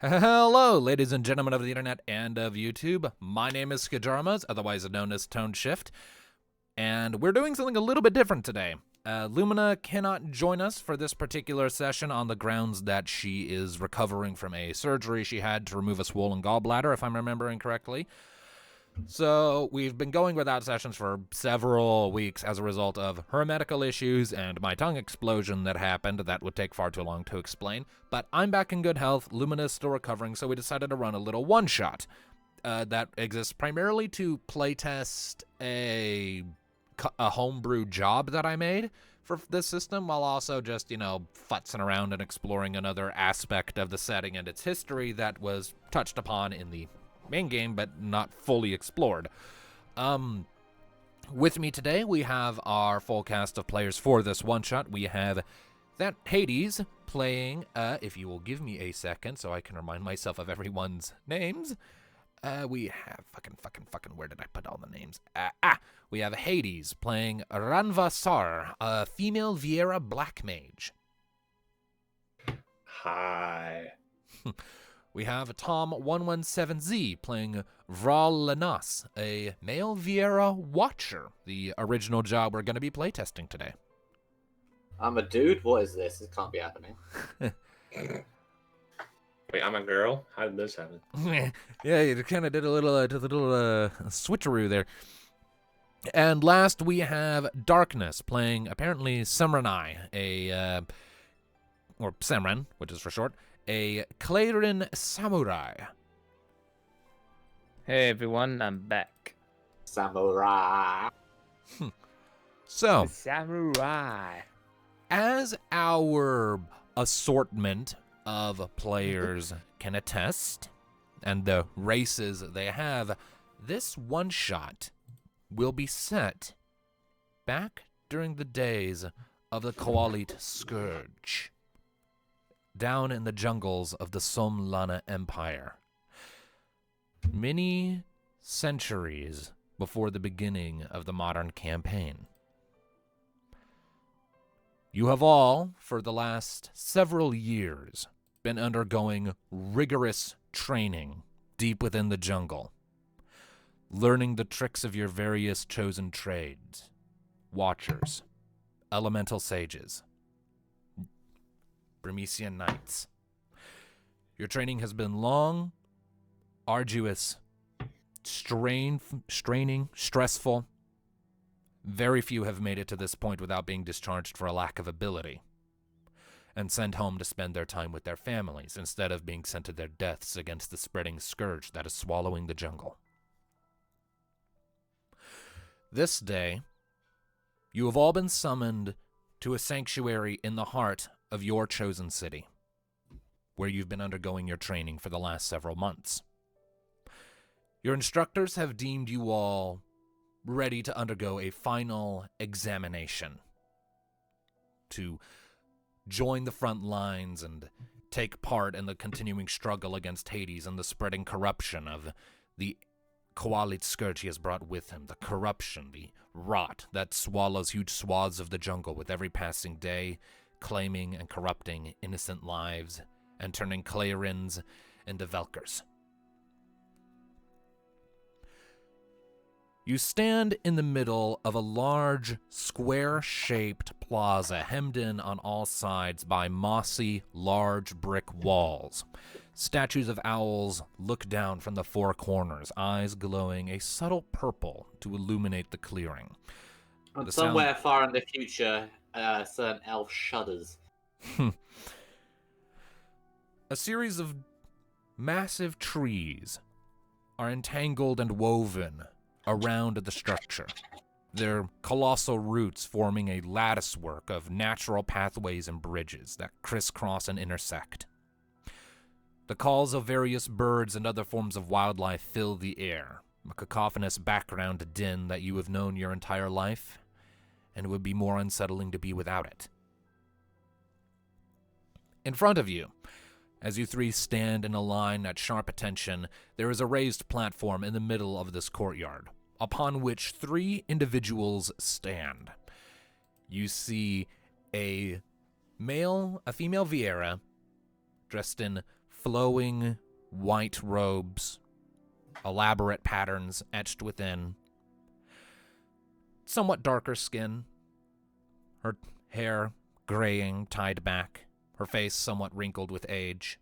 Hello, ladies and gentlemen of the internet and of YouTube. My name is Skajarmas, otherwise known as Tone Shift, and we're doing something a little bit different today. Lumina cannot join us for this particular session on the grounds that she is recovering from a surgery she had to remove a swollen gallbladder, if I'm remembering correctly. So we've been going without sessions for several weeks as a result of her medical issues and my tongue explosion that happened that would take far too long to explain. But I'm back in good health, Lumina is still recovering, so we decided to run a little one-shot that exists primarily to playtest a homebrew job that I made for this system, while also just, futzing around and exploring another aspect of the setting and its history that was touched upon in the main game, but not fully explored. With me today, we have our full cast of players for this one-shot. We have that Hades playing, if you will give me a second so I can remind myself of everyone's names. We have where did I put all the names? We have Hades playing Ranvasar, a female Viera black mage. Hi. We have Tom117Z playing Vral Lenas, a male Viera watcher, the original job we're going to be playtesting today. I'm a dude? What is this? It can't be happening. Wait, I'm a girl? How did this happen? Yeah, you kind of did a little switcheroo there. And last we have Darkness playing apparently Semranai, or Semran, which is for short, a Clarin samurai. Hey everyone, I'm back. Samurai. So, Samurai. as our assortment of players can attest, and the races they have, this one-shot will be set back during the days of the Koalit Scourge, down in the jungles of the Somlana Empire, many centuries before the beginning of the modern campaign. You have all, for the last several years, been undergoing rigorous training deep within the jungle, learning the tricks of your various chosen trades, watchers, elemental sages, Brimesian knights. Your training has been long, arduous, straining, stressful. Very few have made it to this point without being discharged for a lack of ability and sent home to spend their time with their families instead of being sent to their deaths against the spreading scourge that is swallowing the jungle. This day, you have all been summoned to a sanctuary in the heart of your chosen city, where you've been undergoing your training for the last several months. Your instructors have deemed you all ready to undergo a final examination, to join the front lines and take part in the continuing struggle against Hades and the spreading corruption of the Koalit Scourge he has brought with him, the corruption, the rot that swallows huge swaths of the jungle with every passing day, claiming and corrupting innocent lives and turning Clarins into Velkers. You stand in the middle of a large, square-shaped plaza hemmed in on all sides by mossy, large brick walls. Statues of owls look down from the four corners, eyes glowing a subtle purple to illuminate the clearing. And somewhere far in the future, certain elf shudders. A series of massive trees are entangled and woven around the structure, their colossal roots forming a latticework of natural pathways and bridges that crisscross and intersect. The calls of various birds and other forms of wildlife fill the air, a cacophonous background din that you have known your entire life, and it would be more unsettling to be without it. In front of you, as you three stand in a line at sharp attention, there is a raised platform in the middle of this courtyard, upon which three individuals stand. You see a female Viera, dressed in flowing white robes, elaborate patterns etched within. Somewhat darker skin, her hair graying, tied back, her face somewhat wrinkled with age.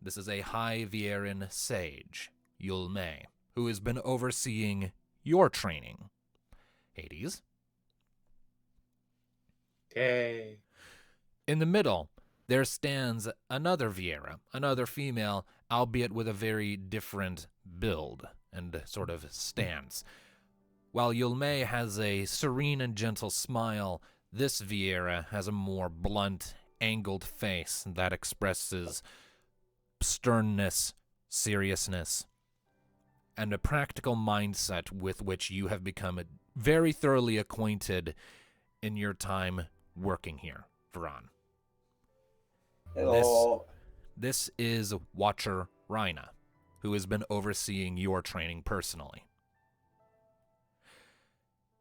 This is a High Vieran sage, Yulme, who has been overseeing your training. Hades. Yay. In the middle, there stands another Viera, another female, albeit with a very different build and sort of stance. While Yulme has a serene and gentle smile, this Viera has a more blunt, angled face that expresses sternness, seriousness, and a practical mindset with which you have become very thoroughly acquainted in your time working here, Veron. Oh, This is Watcher Rhina, who has been overseeing your training personally.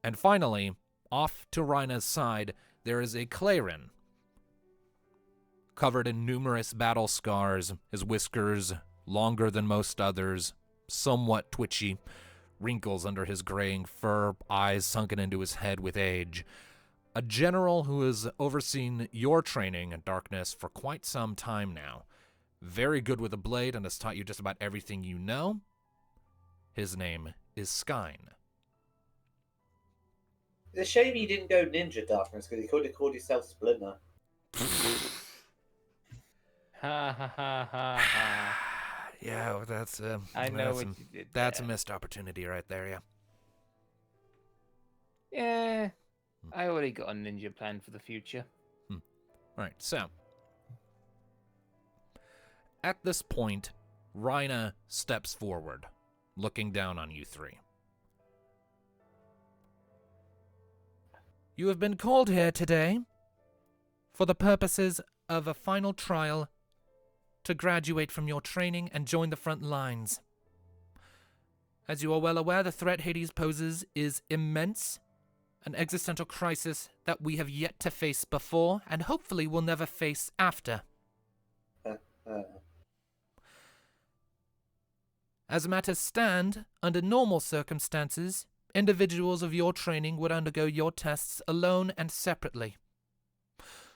And finally, off to Rhina's side, there is a Clarin, covered in numerous battle scars, his whiskers longer than most others, somewhat twitchy, wrinkles under his graying fur, eyes sunken into his head with age. A general who has overseen your training in darkness for quite some time now. Very good with a blade and has taught you just about everything you know. His name is Skyn. it's a shame you didn't go Ninja Darkness because you could have called yourself Splinter. Ha ha ha ha ha. Yeah, well, that's I know what you did. that's a there. missed opportunity right there, yeah. Yeah, I already got a ninja plan for the future. Right, so at this point, Rhina steps forward, looking down on you three. You have been called here today for the purposes of a final trial to graduate from your training and join the front lines. As you are well aware, the threat Hades poses is immense, an existential crisis that we have yet to face before and hopefully will never face after. As matters stand, under normal circumstances, individuals of your training would undergo your tests alone and separately.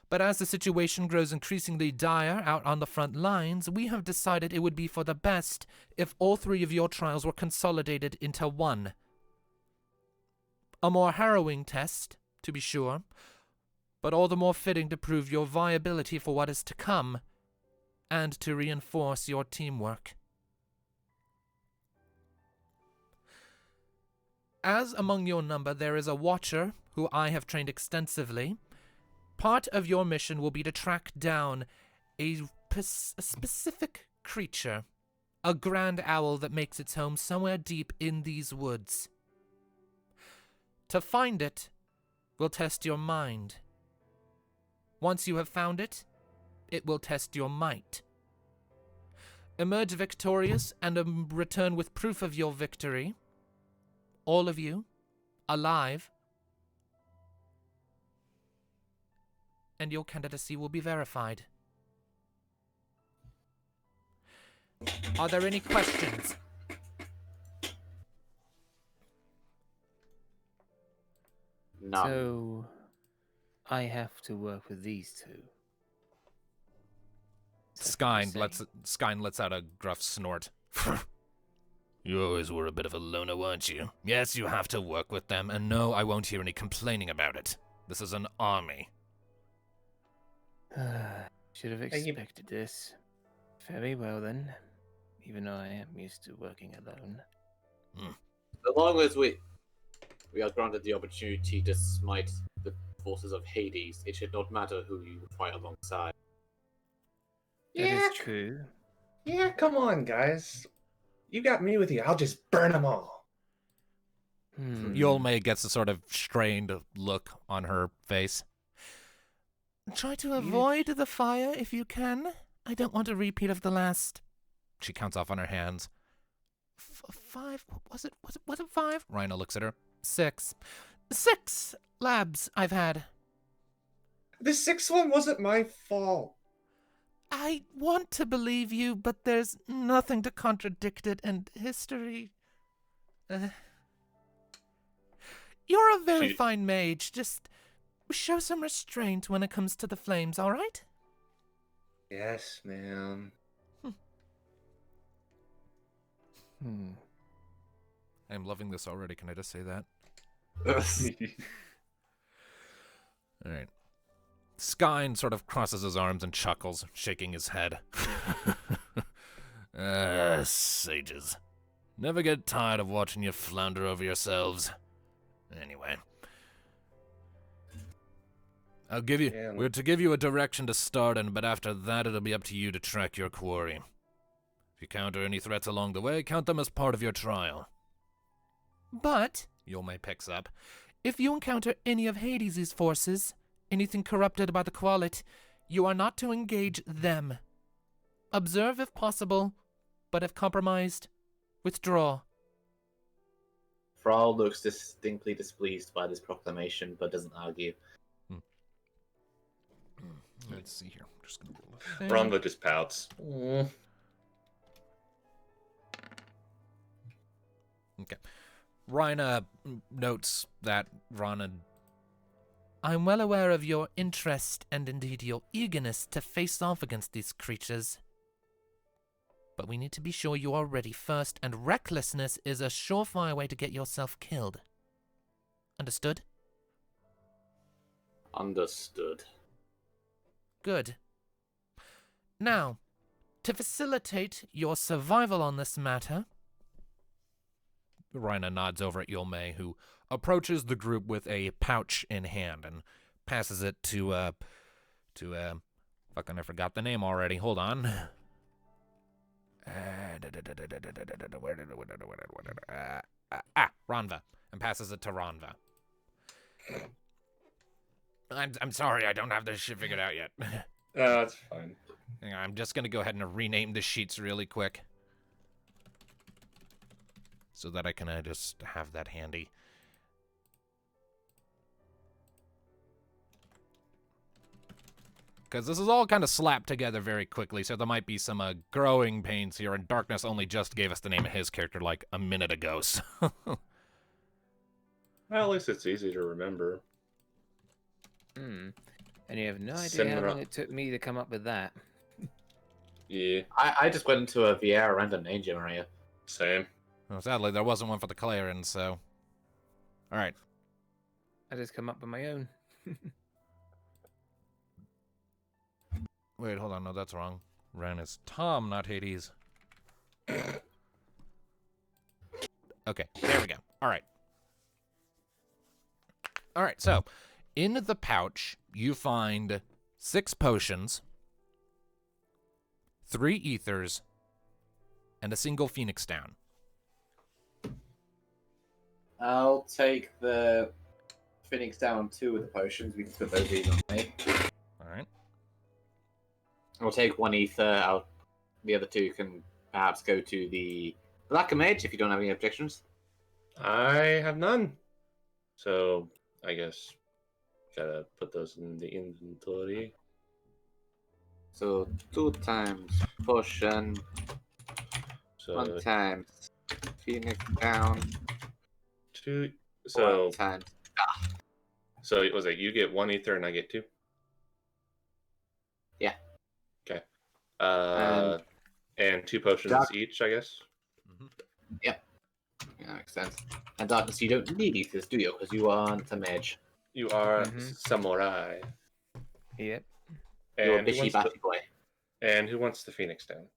But as the situation grows increasingly dire out on the front lines, we have decided it would be for the best if all three of your trials were consolidated into one. A more harrowing test, to be sure, but all the more fitting to prove your viability for what is to come, and to reinforce your teamwork. As among your number there is a Watcher, who I have trained extensively, part of your mission will be to track down a specific creature, a grand owl that makes its home somewhere deep in these woods. To find it will test your mind. Once you have found it, it will test your might. Emerge victorious and return with proof of your victory. All of you, alive, and your candidacy will be verified. Are there any questions? None. So, I have to work with these two. Is that what you're Skyn lets out a gruff snort. You always were a bit of a loner, weren't you? Yes, you have to work with them, and no, I won't hear any complaining about it. This is an army. saying? Should have expected this. Very well then. Even though I am used to working alone. As long as we are granted the opportunity to smite the forces of Hades, it should not matter who you fight alongside. That is true. Yeah, come on, guys. You got me with you. I'll just burn them all. Yulme gets a sort of strained look on her face. Try to avoid the fire if you can. I don't want a repeat of the last. She counts off on her hands. 5? Was it 5? Rhina looks at her. 6. 6 labs I've had. The sixth one wasn't my fault. I want to believe you, but there's nothing to contradict it, and history... You're a very fine mage. Just show some restraint when it comes to the flames, all right? Yes, ma'am. I'm loving this already. Can I just say that? All right. Skyne sort of crosses his arms and chuckles, shaking his head. Sages. Never get tired of watching you flounder over yourselves. Anyway. We're to give you a direction to start in, but after that it'll be up to you to track your quarry. If you counter any threats along the way, count them as part of your trial. But, Yolme picks up, if you encounter any of Hades' forces, anything corrupted by the Qualit, you are not to engage them. Observe if possible, but if compromised, withdraw. Thrall looks distinctly displeased by this proclamation, but doesn't argue. Let's see here. I'm just gonna roll a thing. Ronva just pouts. Okay. Rhina notes that I'm well aware of your interest and indeed your eagerness to face off against these creatures. But we need to be sure you are ready first, and recklessness is a surefire way to get yourself killed. Understood? Understood. Good. Now, to facilitate your survival on this matter... Rhina nods over at Yolme, who approaches the group with a pouch in hand and passes it to fucking I forgot the name already. Hold on. Ronva. And passes it to Ronva. I'm sorry, I don't have this shit figured out yet. That's fine. Hang on, I'm just gonna go ahead and rename the sheets really quick. So that I can just have that handy. Because this is all kind of slapped together very quickly, so there might be some growing pains here, and Darkness only just gave us the name of his character like a minute ago, so... Well, at least it's easy to remember. And you have no idea how long it took me to come up with that. Yeah. I just went into a Viera random name generator. Same. Well, sadly, there wasn't one for the Clarence, so... Alright. I just come up with my own. Wait, hold on, no, that's wrong. Ren is Tom, not Hades. Okay, there we go. Alright. Alright, so, in the pouch, you find 6 potions, 3 ethers, and a single phoenix down. I'll take the Phoenix down 2 of the potions. We can put those in on me. Alright. I'll take 1 ether. The other 2 can perhaps go to the Black Mage if you don't have any objections. I have none. So, I guess, gotta put those in the inventory. So 2 times potion, So, 1 times Phoenix down, 2. So, 1 times. so was it you get 1 ether and I get 2? Yeah. Okay. And and 2 potions each, I guess. Yeah, that makes sense. And Darkness, you don't need ethers, do you? Because you aren't a mage. You are samurai. Yep. You're a And who bishy wants batty boy. and who wants the Phoenix down?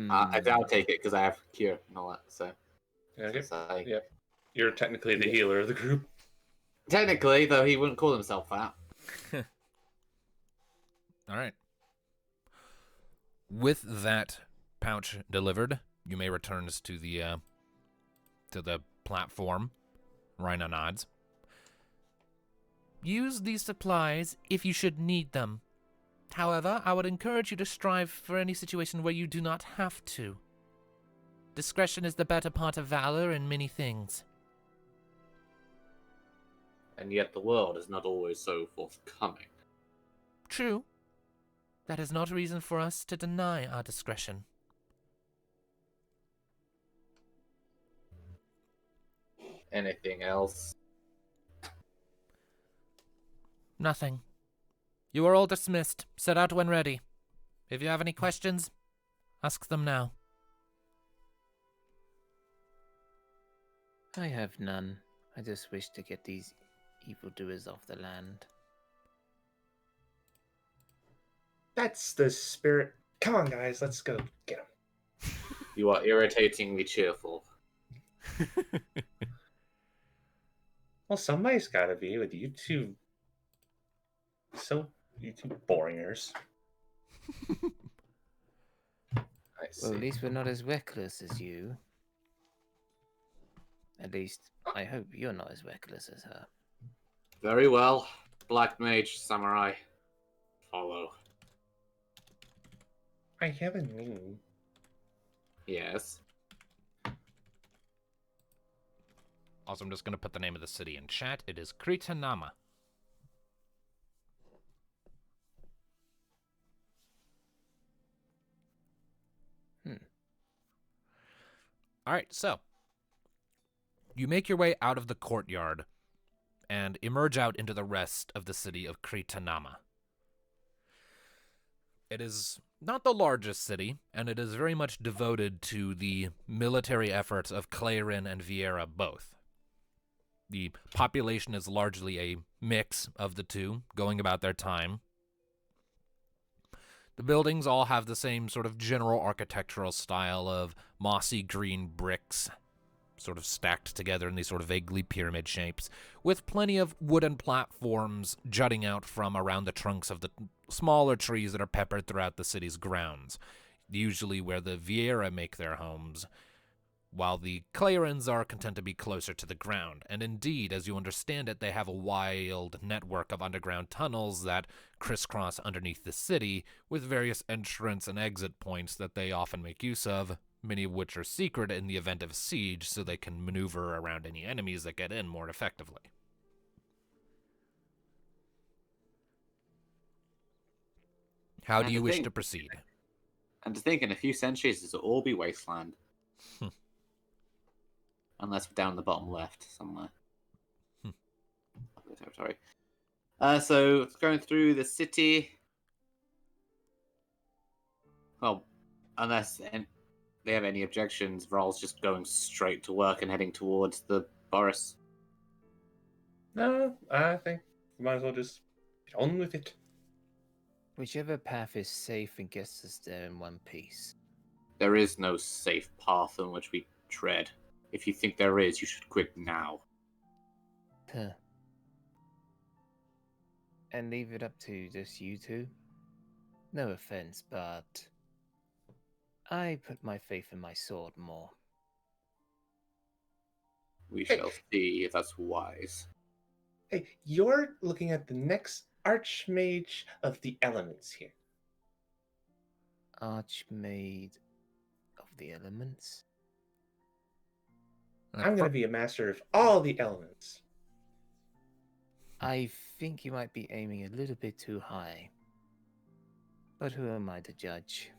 I'll take it because I have cure and all that. So, Okay. so Yep. You're technically the healer of the group. technically, though, he wouldn't call himself that. All right. With that pouch delivered, you may return to the platform. Rhina nods. Use these supplies if you should need them. However, I would encourage you to strive for any situation where you do not have to. Discretion is the better part of valor in many things. And yet the world is not always so forthcoming. True. That is not a reason for us to deny our discretion. Anything else? Nothing. You are all dismissed. Set out when ready. If you have any questions, ask them now. I have none. I just wish to get these evildoers off the land. That's the spirit. Come on, guys, let's go get him. You are irritatingly cheerful. Well, somebody's got to be with you two. You two boringers. I see. Well, at least we're not as reckless as you. At least, I hope you're not as reckless as her. Very well. Black Mage, Samurai. Follow. I have a name. Yes. Also, I'm just going to put the name of the city in chat. It is Kritanama. All right, so you make your way out of the courtyard and emerge out into the rest of the city of Kritanama. It is not the largest city, and it is very much devoted to the military efforts of Clarin and Viera both. The population is largely a mix of the two, going about their time. The buildings all have the same sort of general architectural style of mossy green bricks, sort of stacked together in these sort of vaguely pyramid shapes, with plenty of wooden platforms jutting out from around the trunks of the smaller trees that are peppered throughout the city's grounds, usually where the Viera make their homes, while the Clarins are content to be closer to the ground. And indeed, as you understand it, they have a wild network of underground tunnels that crisscross underneath the city, with various entrance and exit points that they often make use of, many of which are secret in the event of a siege, so they can maneuver around any enemies that get in more effectively. How do you wish to proceed? And to think in a few centuries this will all be wasteland. Unless we're down the bottom left somewhere. Territory. So going through the city. Well, unless they have any objections, Vral's just going straight to work and heading towards the forest. No, I think we might as well just get on with it. Whichever path is safe and gets us there in one piece. There is no safe path on which we tread. If you think there is, you should quit now. Huh. And leave it up to just you two? No offense, but I put my faith in my sword more. We shall see if that's wise. Hey, you're looking at the next Archmage of the Elements here. Archmaid of the Elements? I'm going to be a master of all the elements. I think you might be aiming a little bit too high. But who am I to judge?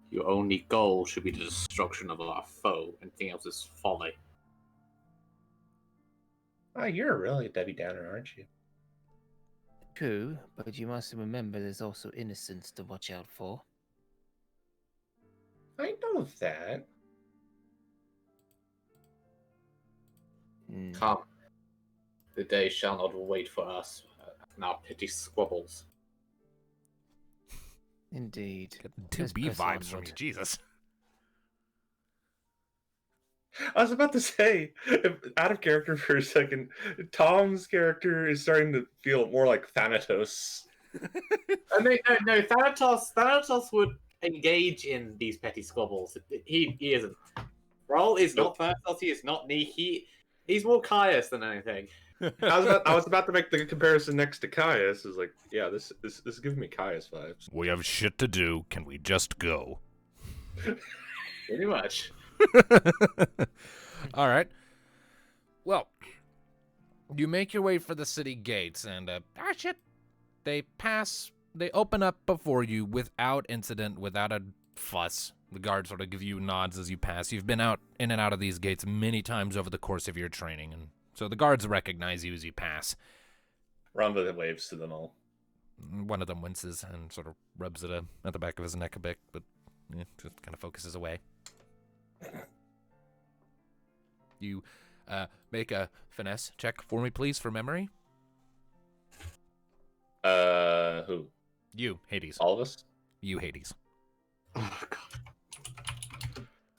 Your only goal should be the destruction of our foe. Anything else is folly. Oh, you're really a Debbie Downer, aren't you? True, but you must remember there's also innocence to watch out for. I know that. Come. The day shall not wait for us and our petty squabbles. Indeed. Two Let's B press vibes from onward. you, Jesus. I was about to say, out of character for a second, Tom's character is starting to feel more like Thanatos. No, Thanatos would engage in these petty squabbles. He isn't. Roll is not Thanatos, he is not me. He's more Caius than anything. I was about to make the comparison next to Caius. Is like, yeah, this is giving me Caius vibes. We have shit to do. Can we just go? Pretty much. All right. Well, you make your way for the city gates, and shit, they pass they open up before you without incident, without a fuss. The guards sort of give you nods as you pass. You've been out in and out of these gates many times over the course of your training, and so the guards recognize you as you pass. Rhonda waves to them all. One of them winces and sort of rubs it at the back of his neck a bit, but just kind of focuses away. You make a finesse check for me, please, for memory. Who? You, Hades. All of us? You, Hades. Oh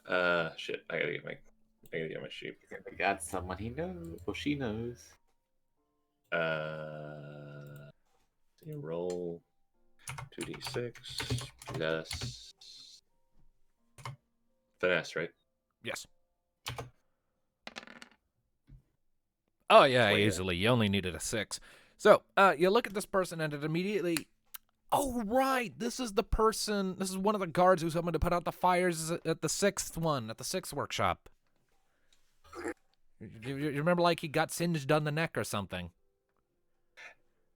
god. Shit. I gotta get my sheep. We got someone he knows or she knows. Roll 2d6 plus finesse, right? Yes. Oh, yeah, Wait, easily. You only needed a 6. So, you look at this person and it immediately... Oh, right. This is the person... This is one of the guards who's coming to put out the fires at the 6th one, at the 6th workshop. You remember, like, he got singed on the neck or something?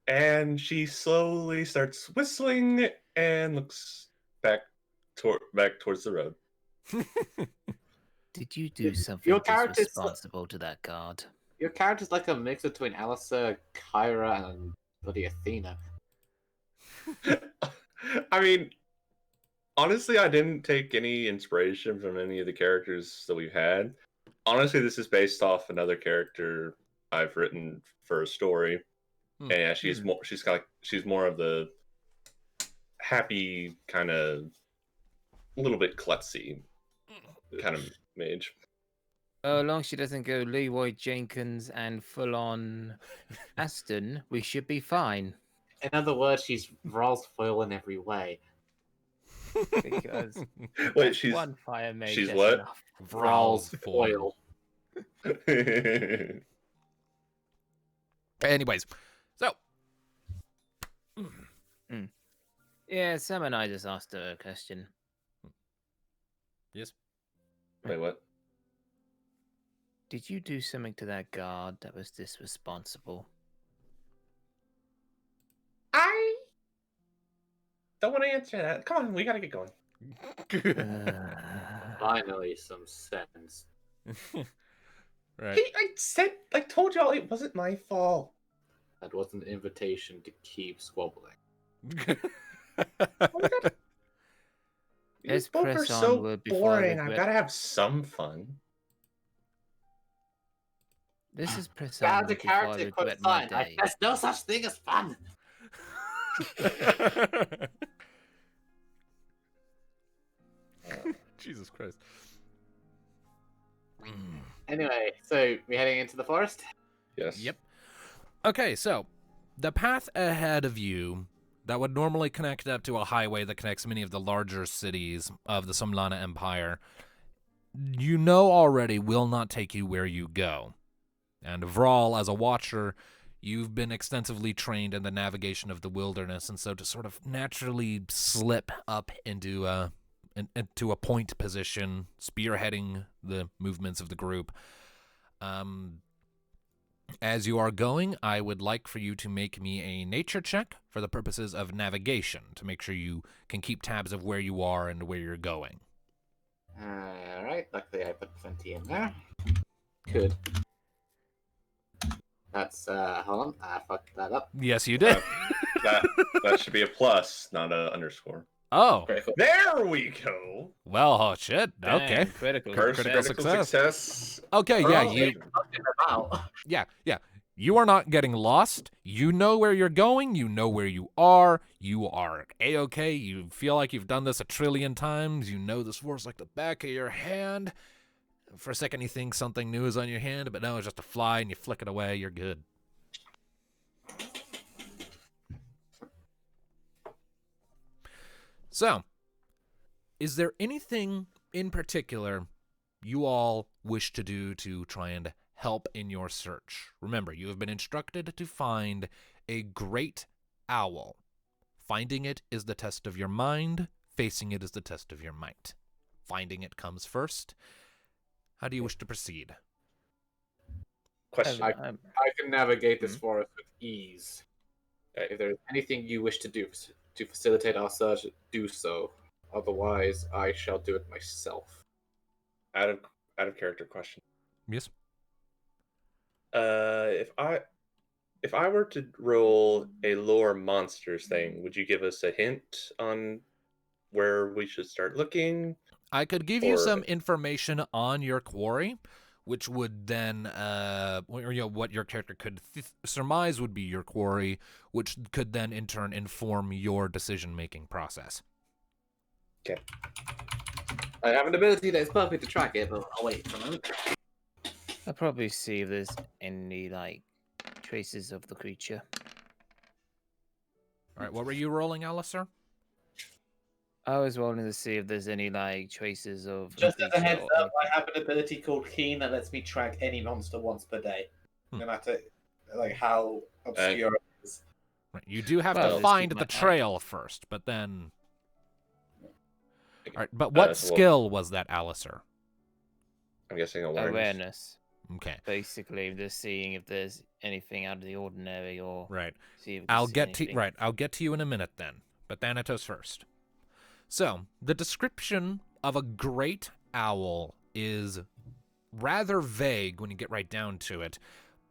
And she slowly starts whistling and looks back towards the road. Did you do something Your character's- responsible to that guard? Your character's like a mix between Alistair, Kyra, and bloody Athena. I mean, honestly, I didn't take any inspiration from any of the characters that we've had. Honestly, this is based off another character I've written for a story. And yeah, she's more of the happy kind of, a little bit klutzy kind of mage. Oh, as long as she doesn't go Leroy Jenkins and full-on Aston, we should be fine. In other words, she's Vral's foil in every way. Because Wait, she's one fire mage. she's that's what? enough. Vral's foil. Anyways, so... Yeah, Sam and I just asked her a question. Yes? Wait, what? Did you do something to that guard that was this responsible? I don't want to answer that. Come on, we gotta get going. Finally, some sense. Right. I told y'all it wasn't my fault. That was an invitation to keep squabbling. Let's These both are press so onward before I boring. I've regret- got to have some fun. This is press As onward a before I character could regret my sign, day. there's no such thing as fun. Jesus Christ. Anyway, so we're heading into the forest. Yes. Yep. Okay, so the path ahead of you that would normally connect up to a highway that connects many of the larger cities of the Somlana Empire, you know already will not take you where you go. And Vral, as a watcher, you've been extensively trained in the navigation of the wilderness, and so to sort of naturally slip up into a point position, spearheading the movements of the group. As you are going, I would like for you to make me a nature check for the purposes of navigation, to make sure you can keep tabs of where you are and where you're going. Alright, luckily I put 20 in there. Good. That's, hold on, I fucked that up. Yes, you did. That should be a plus, not a underscore. Oh, Critical. There we go. well, oh shit. Okay. Dang, critical. First Critical critical success. success. Okay, yeah, Oh, you fucking about. yeah. You are not getting lost. You know where you're going. You know where you are. You are A-okay. You feel like you've done this a trillion times. You know this force like the back of your hand. For a second, you think something new is on your hand, but no, it's just a fly, and you flick it away. You're good. So, is there anything in particular you all wish to do to try and help in your search? Remember, you have been instructed to find a great owl. Finding it is the test of your mind. Facing it is the test of your might. Finding it comes first. How do you wish to proceed? Question. I can navigate this forest with ease. If there's anything you wish to do to facilitate our search, do so. Otherwise, I shall do it myself. Out of character question. Yes. If I were to roll a lore monsters thing, would you give us a hint on where we should start looking? I could give you some information on your quarry, which would then, what your character could surmise would be your quarry, which could then in turn inform your decision-making process. Okay. I have an ability that is perfect to track it, but I'll wait for a moment. I'll probably see if there's any like traces of the creature. All right, what were you rolling, Alistair? I was wanting to see if there's any like traces of Just as a creature heads or up, I have an ability called Keen that lets me track any monster once per day, no matter like how obscure it is. Right, you do have Well, to let's find keep the my eye. trail first, but then... All right, but what skill was that, Alistair? I'm guessing awareness. awareness. Okay. Basically, just seeing if there's anything out of the ordinary or Right. see if we can I'll see get to anything. I'll get to you in a minute then. But Thanatos first. So, the description of a great owl is rather vague when you get right down to it,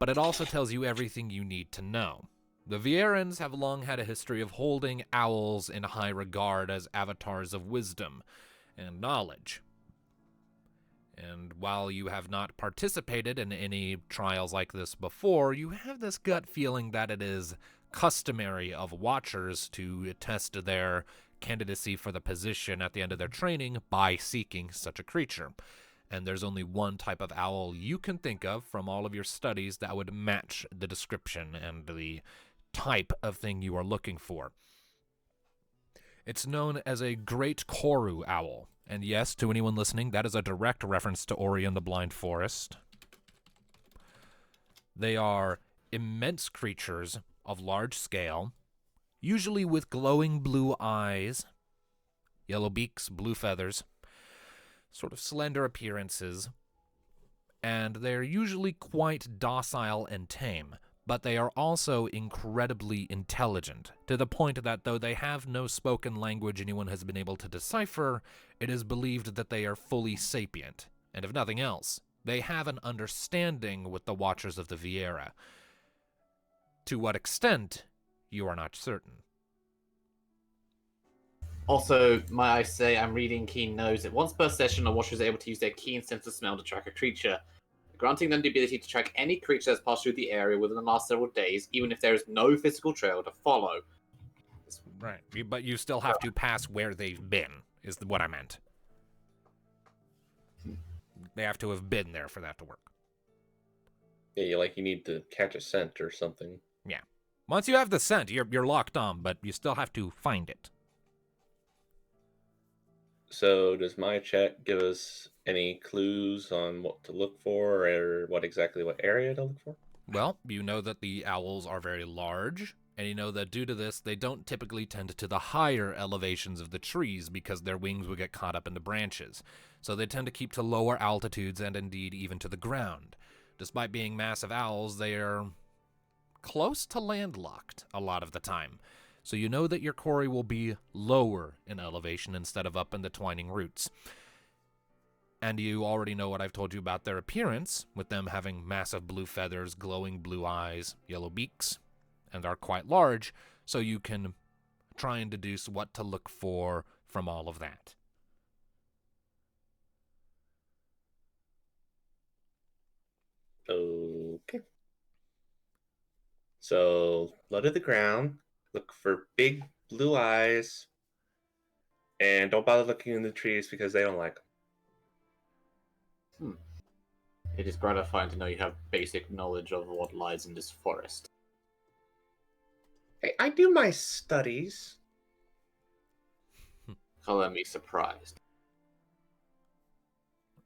but it also tells you everything you need to know. The Vierans have long had a history of holding owls in high regard as avatars of wisdom and knowledge. And while you have not participated in any trials like this before, you have this gut feeling that it is customary of watchers to test their candidacy for the position at the end of their training by seeking such a creature. And there's only one type of owl you can think of from all of your studies that would match the description and the type of thing you are looking for. It's known as a great Koru owl. And yes, to anyone listening, that is a direct reference to Ori and the Blind Forest. They are immense creatures of large scale, usually with glowing blue eyes, yellow beaks, blue feathers, sort of slender appearances, and they're usually quite docile and tame. But they are also incredibly intelligent, to the point that though they have no spoken language anyone has been able to decipher, it is believed that they are fully sapient, and if nothing else, they have an understanding with the Watchers of the Viera. To what extent, you are not certain. Also, might I say, I'm reading Keen knows that once per session, a watcher is able to use their keen sense of smell to track a creature, granting them the ability to track any creature that's passed through the area within the last several days, even if there is no physical trail to follow. Right, but you still have to pass where they've been, is what I meant. They have to have been there for that to work. Yeah, you need to catch a scent or something. Yeah. Once you have the scent, you're locked on, but you still have to find it. So does my check give us any clues on what to look for or what area to look for? Well, you know that the owls are very large, and you know that due to this, they don't typically tend to the higher elevations of the trees because their wings would get caught up in the branches. So they tend to keep to lower altitudes and indeed even to the ground. Despite being massive owls, they are close to landlocked a lot of the time. So you know that your quarry will be lower in elevation instead of up in the twining roots. And you already know what I've told you about their appearance, with them having massive blue feathers, glowing blue eyes, yellow beaks, and are quite large, so you can try and deduce what to look for from all of that. Okay. So, low to the ground, look for big blue eyes, and don't bother looking in the trees because they don't like them. It is gratifying to know you have basic knowledge of what lies in this forest. Hey, I do my studies. Color me surprised.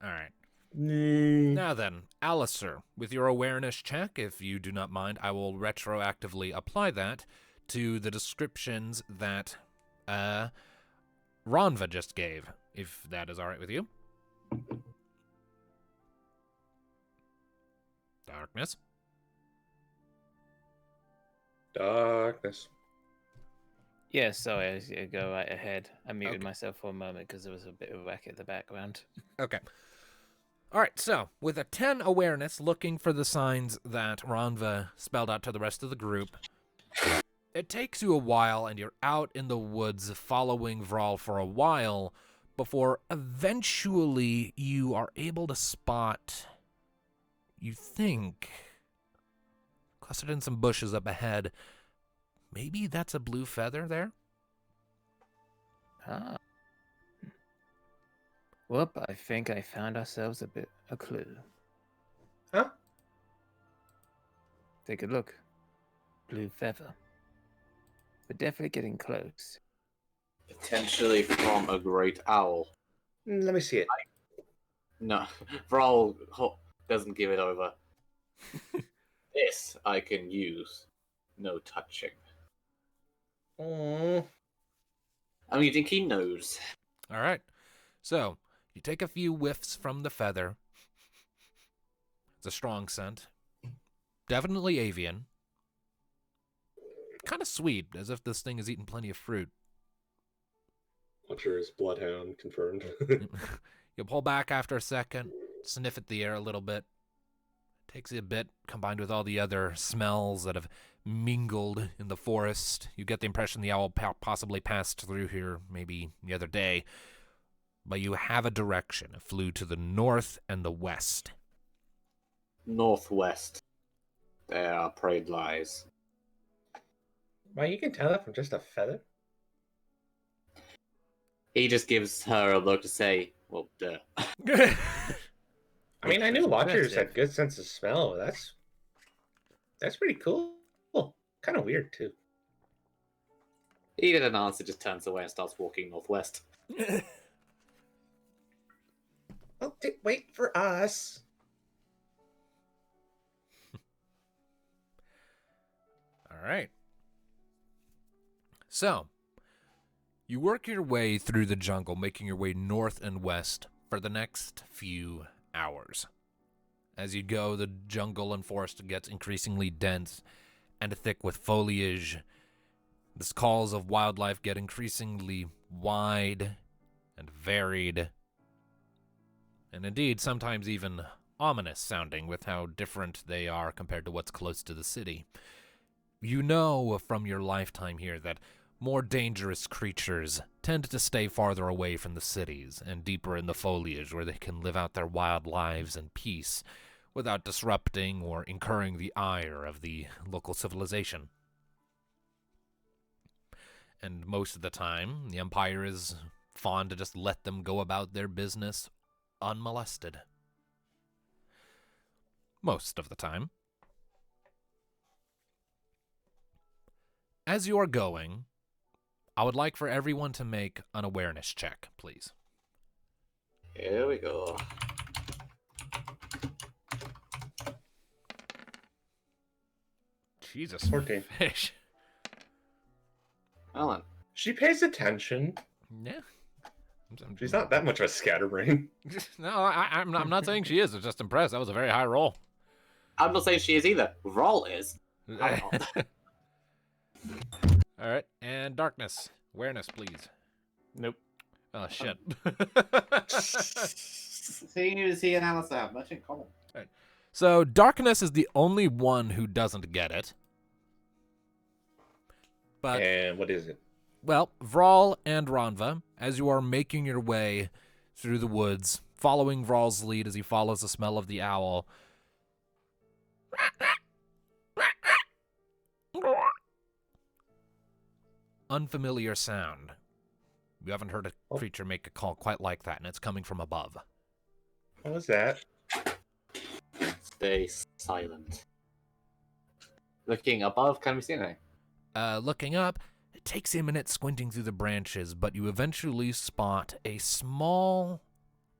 All right. Now then, Alistair, with your awareness check, if you do not mind, I will retroactively apply that to the descriptions that Ronva just gave, if that is all right with you. Darkness. Yeah, sorry, go right ahead. I muted Okay. myself for a moment because there was a bit of a racket in the background. Okay. All right, so with a 10 awareness, looking for the signs that Ranva spelled out to the rest of the group, it takes you a while, and you're out in the woods following Vral for a while before eventually you are able to spot, you think, clustered in some bushes up ahead, maybe that's a blue feather there? Ah. Whoop, I think I found ourselves a clue. Huh? Take a look. Blue feather. We're definitely getting close. Potentially from a great owl. Let me see it. No, Vral doesn't give it over. This I can use. No touching. Oh, I mean, you think he knows? All right, so you take a few whiffs from the feather. It's a strong scent. Definitely avian. Kind of sweet, as if this thing has eaten plenty of fruit. Watcher is bloodhound confirmed. You pull back after a second, sniff at the air a little bit. Takes you a bit, combined with all the other smells that have mingled in the forest. You get the impression the owl possibly passed through here maybe the other day. But you have a direction. It flew to the north and the west. Northwest. There our prey lies. Wow, you can tell that from just a feather? He just gives her a look to say, well, duh. I mean, I knew Watchers impressive. had good sense of smell. That's pretty cool. Kind of weird too. He didn't answer, just turns away and starts walking northwest. Well, wait for us. All right. So, you work your way through the jungle, making your way north and west for the next few hours. As you go, the jungle and forest gets increasingly dense and thick with foliage. The calls of wildlife get increasingly wide and varied, and indeed sometimes even ominous sounding with how different they are compared to what's close to the city. You know from your lifetime here that more dangerous creatures tend to stay farther away from the cities and deeper in the foliage where they can live out their wild lives in peace without disrupting or incurring the ire of the local civilization. And most of the time, the Empire is fond to just let them go about their business unmolested. Most of the time. As you are going, I would like for everyone to make an awareness check, please. Here we go. Jesus, 14. fish. Alan. She pays attention. Yeah. She's not that much of a scatterbrain. No, I'm not saying she is. I'm just impressed. That was a very high roll. I'm not saying she is either. Vrol is. I'm All not. right, and darkness. Awareness, please. Nope. Oh, shit. Seeing as he and Alice have much in common. So, darkness is the only one who doesn't get it. But, And what is it? well, Vral and Ranva, as you are making your way through the woods, following Vral's lead as he follows the smell of the owl, unfamiliar sound. You haven't heard a creature make a call quite like that, and it's coming from above. What was that? Stay silent. Looking above, can we see anything? Looking up, it takes you a minute squinting through the branches, but you eventually spot a small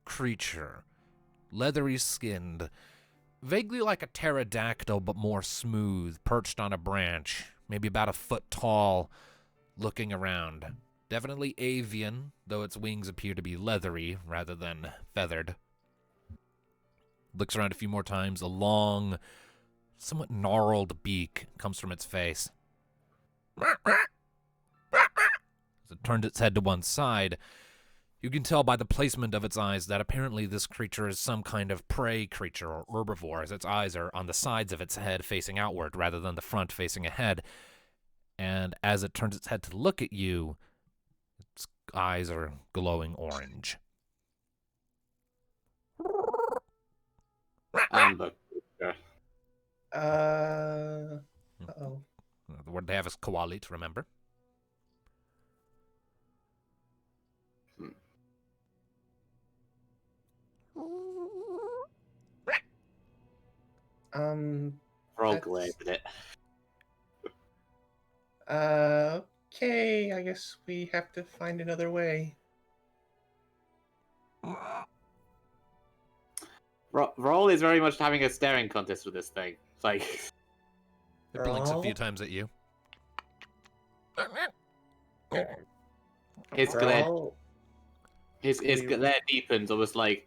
creature, leathery skinned, vaguely like a pterodactyl but more smooth, perched on a branch, maybe about a foot tall, looking around. Definitely avian, though its wings appear to be leathery rather than feathered. Looks around a few more times. A long, somewhat gnarled beak comes from its face. As it turns its head to one side, you can tell by the placement of its eyes that apparently this creature is some kind of prey creature or herbivore, as its eyes are on the sides of its head facing outward rather than the front facing ahead. And as it turns its head to look at you, its eyes are glowing orange. Amber. Uh-oh. The word they have is koalit, remember? Frog glared at it. Okay, I guess we have to find another way. Roll is very much having a staring contest with this thing. It's like It blinks a few Roll. times at you. his glare, Brawl, his we- glare deepens. Almost like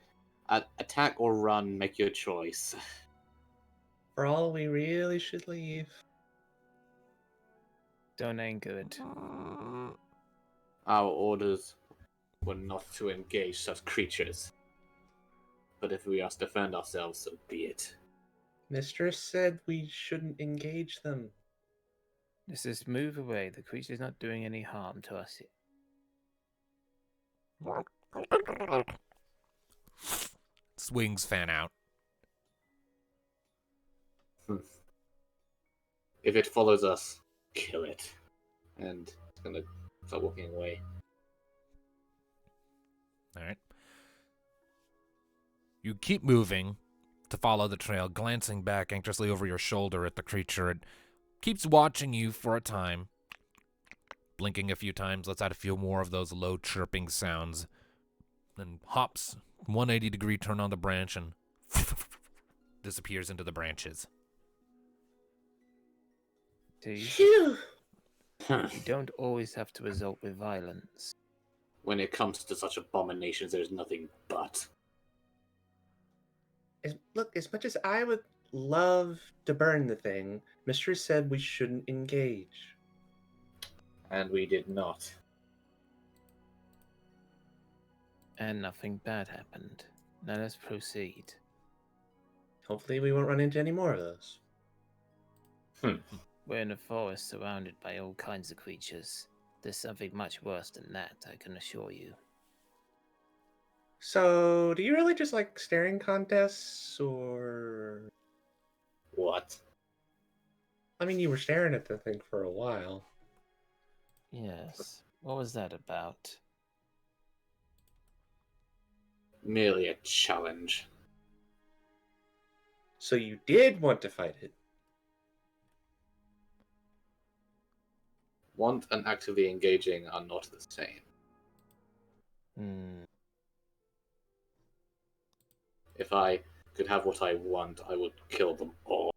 attack or run. Make your choice. Brawl, we really should leave. Don't anchor it. Our orders were not to engage such creatures. But if we must defend ourselves, so be it. Mistress said we shouldn't engage them. Let's just move away. The creature's not doing any harm to us. Its wings fan out. If it follows us, kill it. And it's gonna start walking away. All right. You keep moving to follow the trail, glancing back anxiously over your shoulder at the creature. It keeps watching you for a time, blinking a few times, lets out a few more of those low chirping sounds, then hops 180-degree turn on the branch and disappears into the branches. See, Phew! you don't always have to resort with violence. When it comes to such abominations, there's nothing but. Look, as much as I would love to burn the thing, Mistress said we shouldn't engage. And we did not. And nothing bad happened. Now let's proceed. Hopefully we won't run into any more of those. We're in a forest surrounded by all kinds of creatures. There's something much worse than that, I can assure you. So, do you really just like staring contests, or... What? I mean, you were staring at the thing for a while. Yes. What was that about? Merely a challenge. So you did want to fight it? Want and actively engaging are not the same. If I could have what I want, I would kill them all.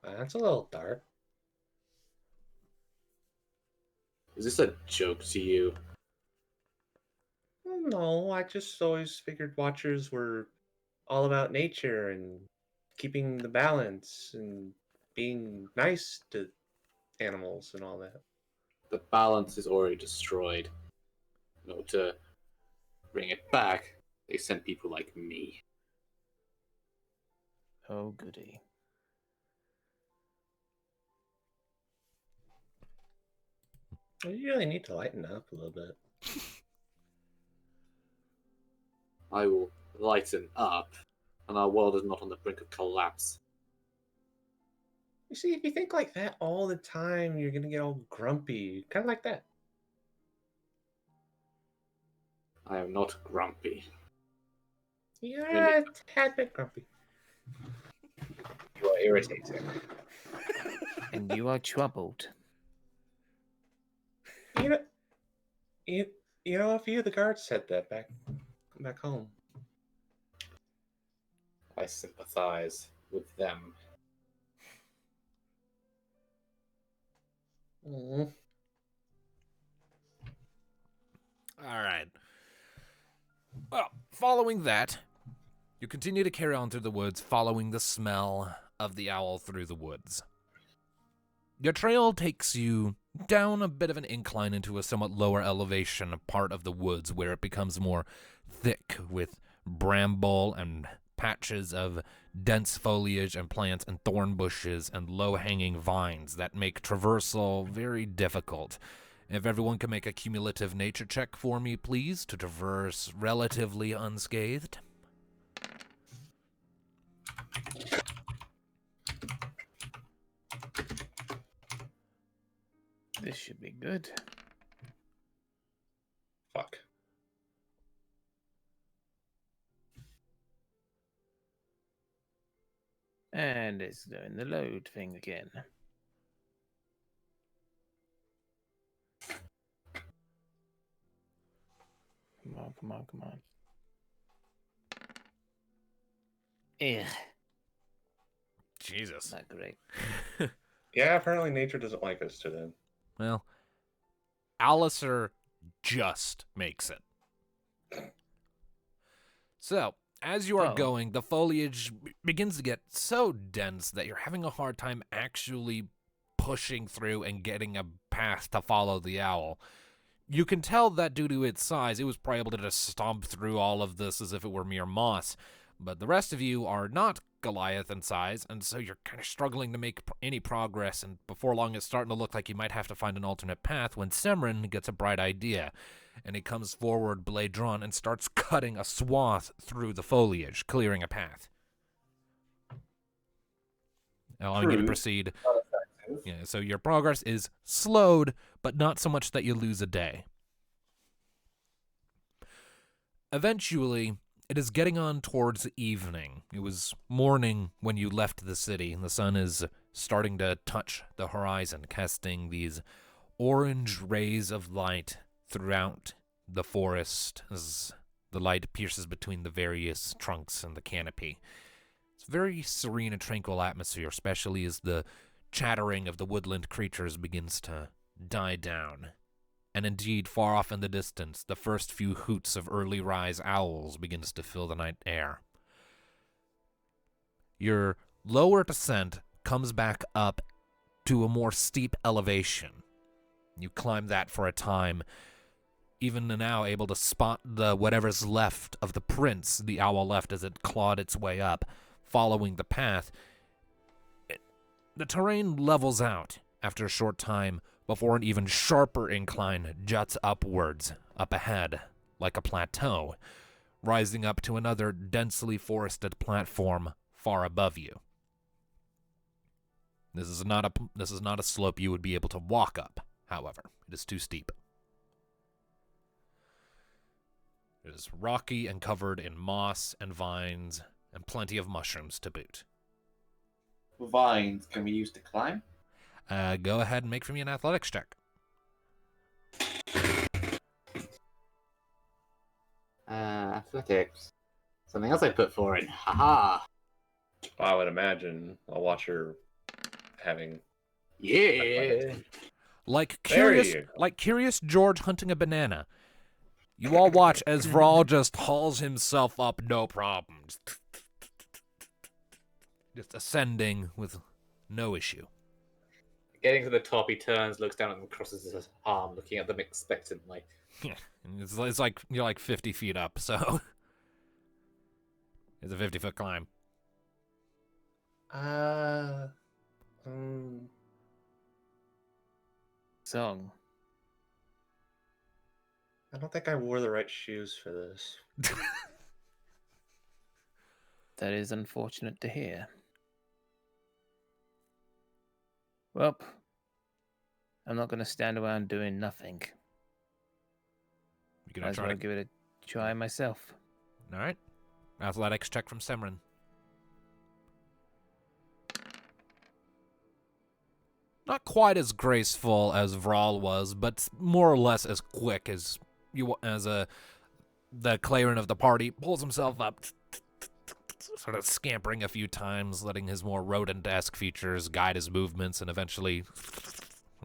That's a little dark. Is this a joke to you? No, I just always figured Watchers were all about nature and keeping the balance and being nice to animals and all that. The balance is already destroyed. In order to bring it back, they sent people like me. Oh, goody. You really need to lighten up a little bit. I will lighten up, and our world is not on the brink of collapse. You see, if you think like that all the time, you're gonna get all grumpy. Kind of like that. I am not grumpy. You're a tad bit grumpy. You are irritating. And you are troubled. You know, a few of the guards said that back home. I sympathize with them. Mm. All right. Well, following that, you continue to carry on through the woods, following the smell of the owl through the woods. Your trail takes you down a bit of an incline into a somewhat lower elevation part of the woods where it becomes more thick with bramble and patches of dense foliage and plants and thorn bushes and low-hanging vines that make traversal very difficult. If everyone can make a cumulative nature check for me, please, to traverse relatively unscathed. This should be good. Fuck. And it's doing the load thing again. Come on, come on, come on. Ugh, Jesus. not great. Yeah, apparently nature doesn't like us today. Well, Alistair just makes it. So, as you are Oh. going, the foliage begins to get so dense that you're having a hard time actually pushing through and getting a path to follow the owl. You can tell that due to its size, it was probably able to just stomp through all of this as if it were mere moss. But the rest of you are not Goliath in size, and so you're kind of struggling to make any progress, and before long it's starting to look like you might have to find an alternate path when Semron gets a bright idea, and he comes forward, blade drawn, and starts cutting a swath through the foliage, clearing a path. Allowing you to True. proceed. Not effective. Yeah, so your progress is slowed, but not so much that you lose a day. Eventually, it is getting on towards evening. It was morning when you left the city, and the sun is starting to touch the horizon, casting these orange rays of light throughout the forest as the light pierces between the various trunks and the canopy. It's a very serene and tranquil atmosphere, especially as the chattering of the woodland creatures begins to die down. And indeed, far off in the distance, the first few hoots of early rise owls begins to fill the night air. Your lower descent comes back up to a more steep elevation. You climb that for a time, even now able to spot the whatever's left of the prints the owl left as it clawed its way up, following the path. The terrain levels out after a short time before an even sharper incline juts upwards, up ahead, like a plateau, rising up to another densely forested platform far above you. This is not a slope you would be able to walk up, however. It is too steep. It is rocky and covered in moss and vines, and plenty of mushrooms to boot. Vines can be used to climb. Go ahead and make for me an athletics check. Athletics. Something else I put 4 in. Haha. I would imagine a watcher having. Yeah. Like There curious George hunting a banana. You all watch as Vral just hauls himself up, no problems. Just ascending with no issue. Getting to the top, he turns, looks down at them, crosses his arm, looking at them expectantly. It's like you're like 50 feet up, so it's a 50-foot climb. Song. I don't think I wore the right shoes for this. That is unfortunate to hear. Well, I'm not going to stand around doing nothing. You can Might as try well to... give it a try myself. All right. Athletics check from Semron. Not quite as graceful as Vral was, but more or less as quick as the Claren of the party pulls himself up, sort of scampering a few times, letting his more rodent-esque features guide his movements, and eventually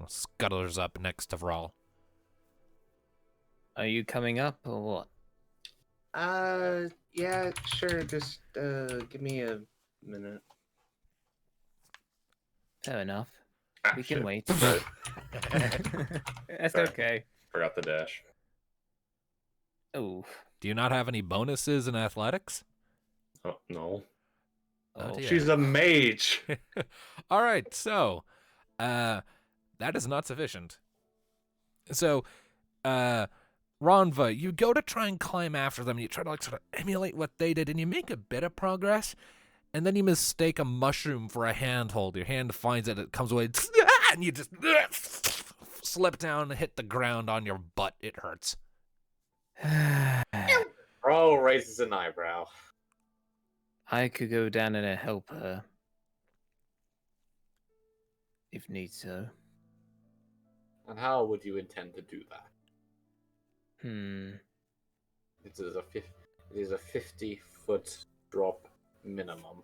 scuttles up next to Vral. Are you coming up or what? Yeah, sure. Just give me a minute. Fair enough. We can shit. wait. Right. That's Sorry. okay. Forgot the dash. Oh. Do you not have any bonuses in athletics? Oh, no. Oh, dear. She's a mage. All right, so that is not sufficient. So, Ronva, you go to try and climb after them. You try to like sort of emulate what they did, and you make a bit of progress. And then you mistake a mushroom for a handhold. Your hand finds it comes away, and you just slip down and hit the ground on your butt. It hurts. Bro raises an eyebrow. I could go down and help her. If need so. And how would you intend to do that? It is a 50-foot drop minimum.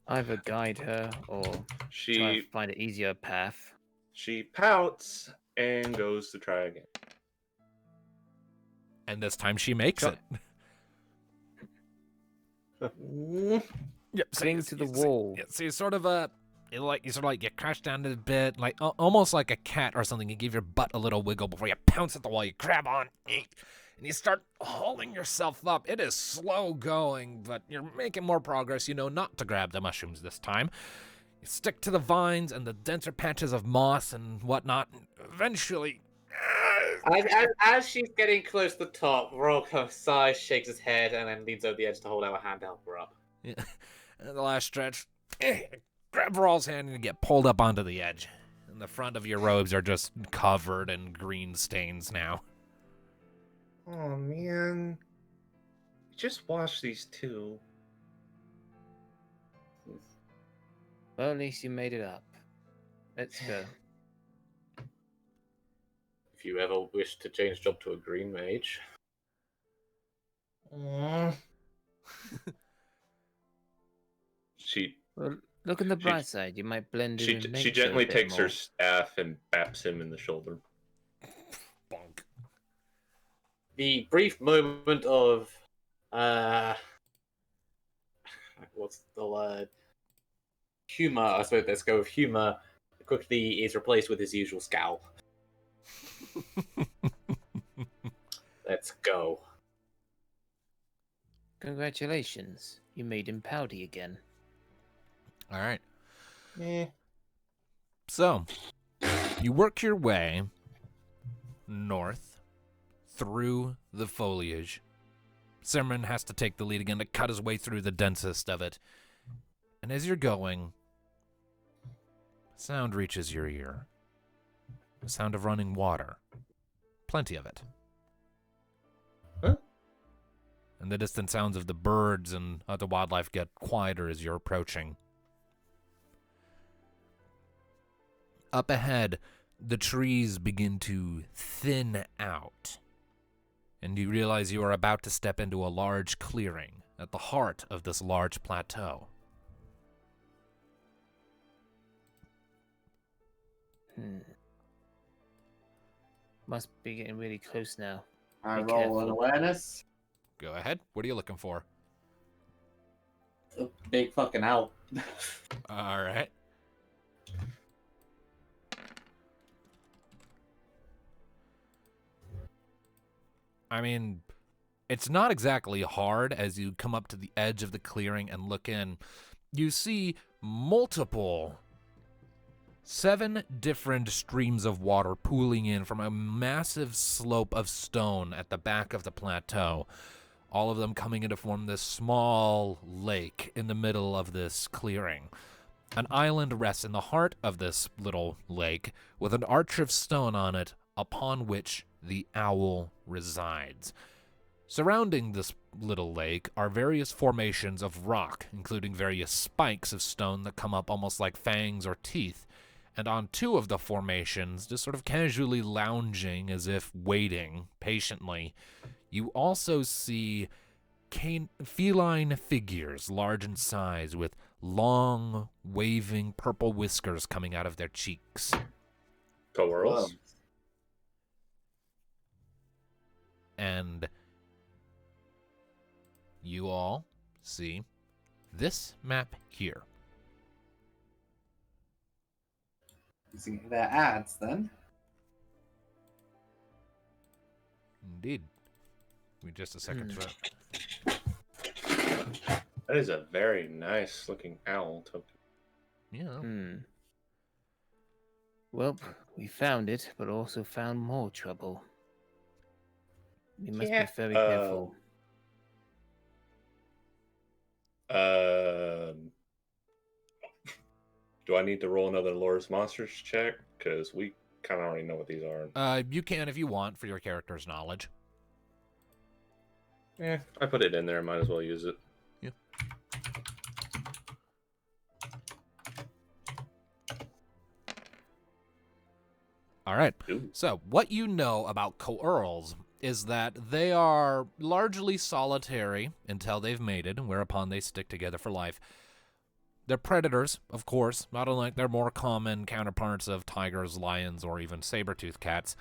Either guide her or try She to find an easier path. she pouts and goes to try again. And this time she makes it. Yep, Cling to the wall. Yeah, so you sort of you crash down a bit, like almost like a cat or something. You give your butt a little wiggle before you pounce at the wall. You grab on, and you start hauling yourself up. It is slow going, but you're making more progress. You know not to grab the mushrooms this time. You stick to the vines and the denser patches of moss and whatnot. And eventually, As she's getting close to the top, Rocco sighs, shakes his head, and then leans over the edge to hold out a hand to help her up. yeah, and the last stretch, grab Rawl's hand and you get pulled up onto the edge. And the front of your robes are just covered in green stains now. Oh man. Just wash these two. Well, at least you made it up. Let's go. If you ever wish to change job to a green mage. She Well, look on the bright side. You might blend in with she nature gently a bit takes her more. staff and baps him in the shoulder. Bonk. The brief moment of what's the word? Humor, I suppose let's go with humor, quickly is replaced with his usual scowl. Let's go. Congratulations. You made him pouty again. All right. Eh. So, you work your way north through the foliage. Simran has to take the lead again to cut his way through the densest of it. And as you're going, sound reaches your ear. The sound of running water. Plenty of it. Huh? And the distant sounds of the birds and other wildlife get quieter as you're approaching. Up ahead, the trees begin to thin out, and you realize you are about to step into a large clearing at the heart of this large plateau. Must be getting really close now. I Be roll an careful. awareness. Go ahead. What are you looking for? A big fucking owl. All right. I mean, it's not exactly hard as you come up to the edge of the clearing and look in. You see multiple 7 different streams of water pooling in from a massive slope of stone at the back of the plateau. All of them coming in to form this small lake in the middle of this clearing. An island rests in the heart of this little lake with an arch of stone on it upon which the owl resides. Surrounding this little lake are various formations of rock, including various spikes of stone that come up almost like fangs or teeth. And on 2 of the formations, just sort of casually lounging as if waiting patiently, you also see feline figures, large in size, with long, waving purple whiskers coming out of their cheeks. Coerls. And you all see this map here. Using their ads, then. Indeed. Give me just a second for that. That is a very nice looking owl token. Yeah. Well, we found it, but also found more trouble. We must Yeah, be very careful. Do I need to roll another Lore's Monsters check? Because we kind of already know what these are. You can if you want for your character's knowledge. Yeah, I put it in there. Might as well use it. Yeah. All right. Ooh. So, what you know about coeurls is that they are largely solitary until they've mated, whereupon they stick together for life. They're predators, of course, not unlike their more common counterparts of tigers, lions, or even saber-toothed cats.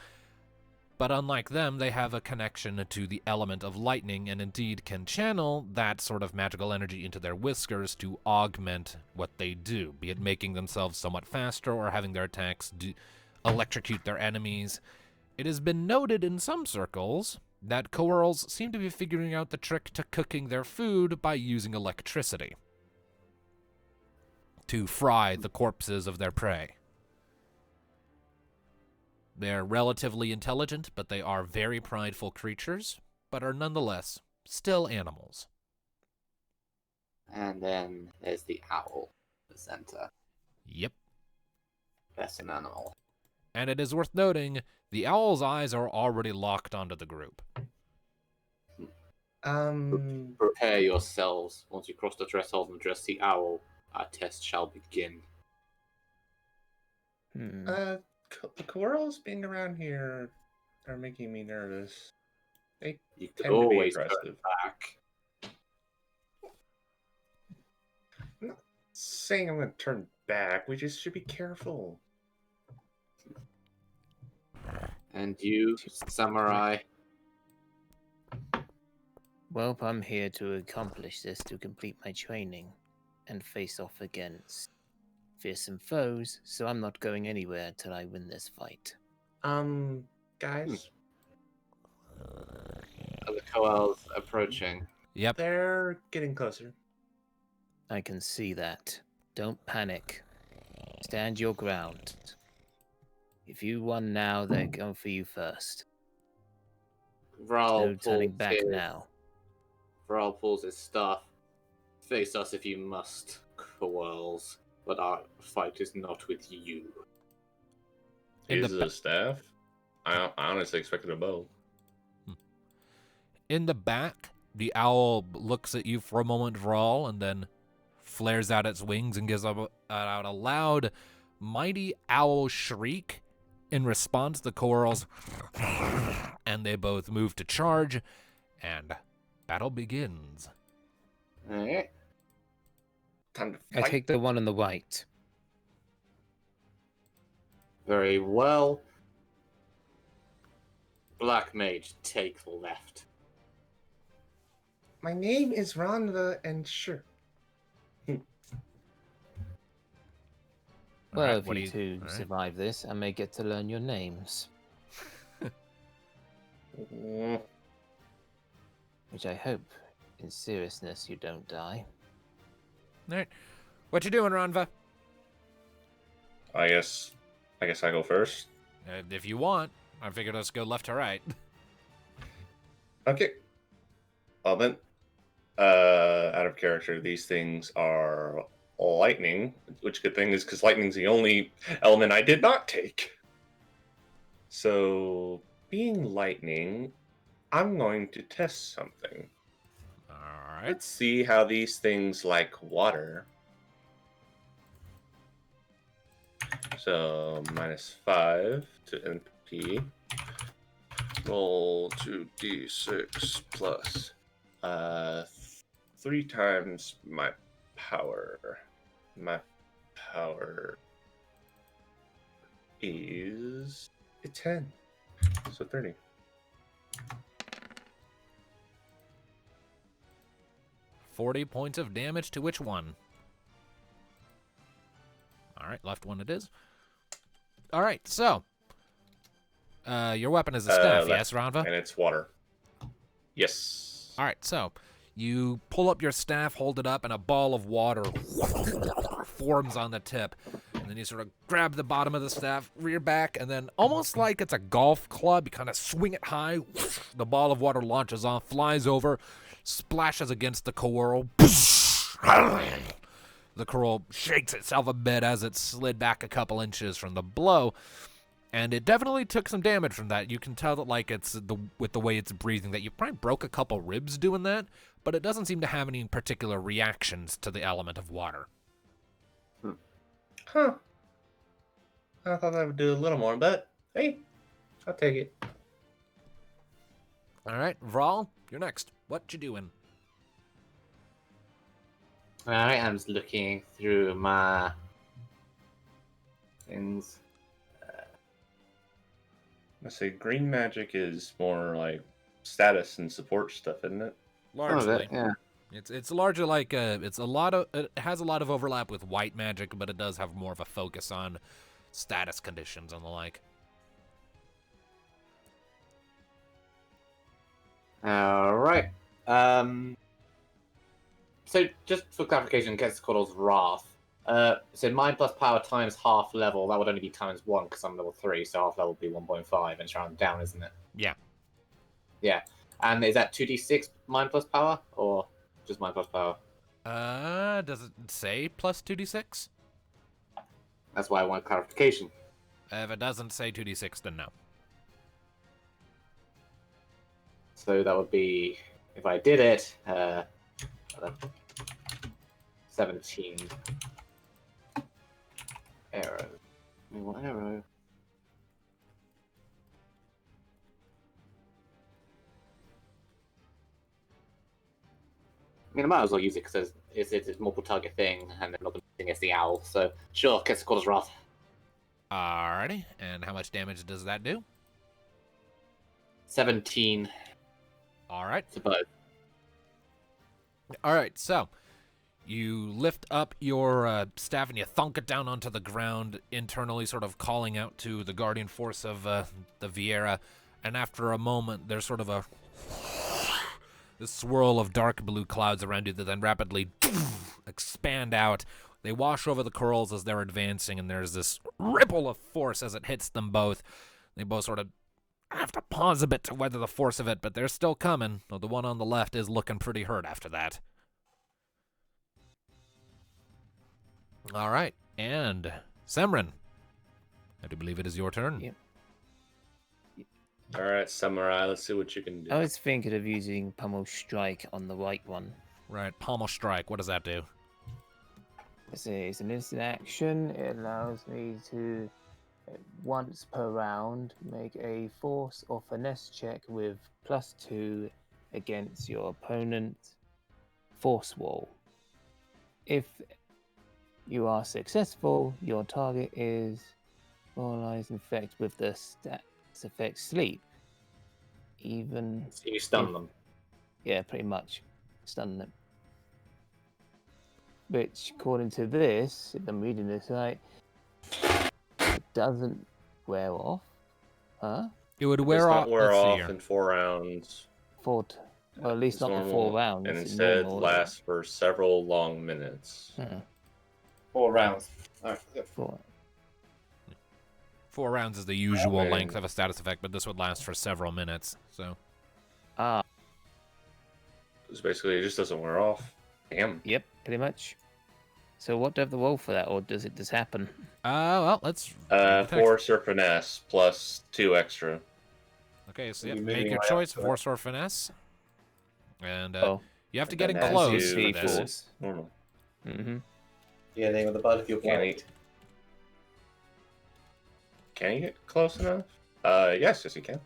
But unlike them, they have a connection to the element of lightning and indeed can channel that sort of magical energy into their whiskers to augment what they do, be it making themselves somewhat faster or having their attacks electrocute their enemies. It has been noted in some circles that coeurls seem to be figuring out the trick to cooking their food by using electricity to fry the corpses of their prey. They're relatively intelligent, but they are very prideful creatures, but are nonetheless still animals. And then there's the owl, the center. Yep. That's an animal. And it is worth noting, the owl's eyes are already locked onto the group. Prepare yourselves. Once you cross the threshold and address the owl, our test shall begin. The coeurls being around here are making me nervous. They You could tend to be always turn aggressive. back. I'm not saying I'm going to turn back. We just should be careful. And you, samurai, Well, I'm here to accomplish this, to complete my training and face off against fearsome foes, so I'm not going anywhere until I win this fight. Guys, are the coels approaching? Yep. they're getting closer. I can see that. Don't panic. Stand your ground. If you won now, they're going for you first. Vral No turning pulls back his- now. Vral pulls his staff. Face us if you must, coels, but our fight is not with you. In Is the it a staff? I honestly expected a bow. In the back, the owl looks at you for a moment, Vral, and then flares out its wings and gives out a loud, mighty owl shriek. In response, the coeurls, and they both move to charge, and battle begins. Alright. Time to I fight. take the one on the right. Very well. Black Mage, take left. My name is Ronva, and sure. Well, Alright, if what you do two alright. survive this, I may get to learn your names, which I hope, in seriousness, you don't die. Alright. What you doing, Ranva? I guess I go first. If you want. I figured let's go left to right. Okay. Well then, out of character, these things are lightning, which good thing is because lightning's the only element I did not take. So, being lightning, I'm going to test something. Alright. Let's see how these things like water. So, -5 to MP. Roll 2d6 plus 3 times my power. My power is a 10. So 30. 40 points of damage to which one? All right, left one it is. All right, so your weapon is a staff, yes, Ranva? And it's water. Yes. All right, so you pull up your staff, hold it up, and a ball of water forms on the tip. And then you sort of grab the bottom of the staff, rear back, and then almost like it's a golf club, you kind of swing it high. The ball of water launches off, flies over, splashes against the coral. The coral shakes itself a bit as it slid back a couple inches from the blow. And it definitely took some damage from that. You can tell that, like, it's with the way it's breathing, that you probably broke a couple ribs doing that, but it doesn't seem to have any particular reactions to the element of water. Huh. I thought that would do a little more, but hey, I'll take it. All right, Vral, you're next. What you doing? Alright, I'm just looking through my things. I say green magic is more like status and support stuff, isn't it? Largely. Yeah. It's largely like it has a lot of overlap with white magic, but it does have more of a focus on status conditions and the like. Alright. So just for clarification, Quetzalcoatl's Wrath. So mine plus power times half level, that would only be times 1 because I'm level 3, so half level would be 1.5 and it's round down, isn't it? Yeah. Yeah. And is that 2d6 mine plus power or just mine plus power? Does it say plus 2d6? That's why I want clarification. If it doesn't say 2d6, then no. So that would be, if I did it, 17 arrows. One arrow. I mean, I might as well use it because it's a multiple target thing, and another thing is the owl. So sure, Quetzalcoatl's Wrath. Alrighty, and how much damage does that do? 17 Alright. to both. Alright, so you lift up your staff and you thunk it down onto the ground, internally sort of calling out to the guardian force of the Viera, and after a moment there's sort of this swirl of dark blue clouds around you that then rapidly expand out. They wash over the corals as they're advancing, and there's this ripple of force as it hits them both. They both sort of have to pause a bit to weather the force of it, but they're still coming, though the one on the left is looking pretty hurt after that. All right, and Semrin, I do believe it is your turn. Yep. All right, Samurai, let's see what you can do. I was thinking of using Pummel Strike on the right one. Right, Pommel Strike, what does that do? It's an instant action. It allows me to, once per round, make a force or finesse check with +2 against your opponent's force wall. If you are successful, your target is paralyzed infected with the stats effect sleep. Even So you stun them. yeah, pretty much stun them. Which, according to this, if I'm reading this right, it doesn't wear off. Huh? It would Does wear not off. wear let's see off here. in 4 rounds. Well, at least It's not the normal, 4 rounds. and it's instead normal, lasts for several long minutes. 4 rounds. Alright, yep. 4. 4 rounds is the usual Okay. length of a status effect, but this would last for several minutes. So Ah, It's basically, it just doesn't wear off. Damn. yep, pretty much. So what do I have to roll for that, or does it just happen? well, let's. Force or finesse plus 2 extra. Okay, so You're make moving your right choice: up to it. force or finesse. And Oh, you have to and get then in add close two for this. force. Normal. Mm-hmm. Yeah, name of the bud if you're Can blind. he? Can you get close enough? Yes, you can.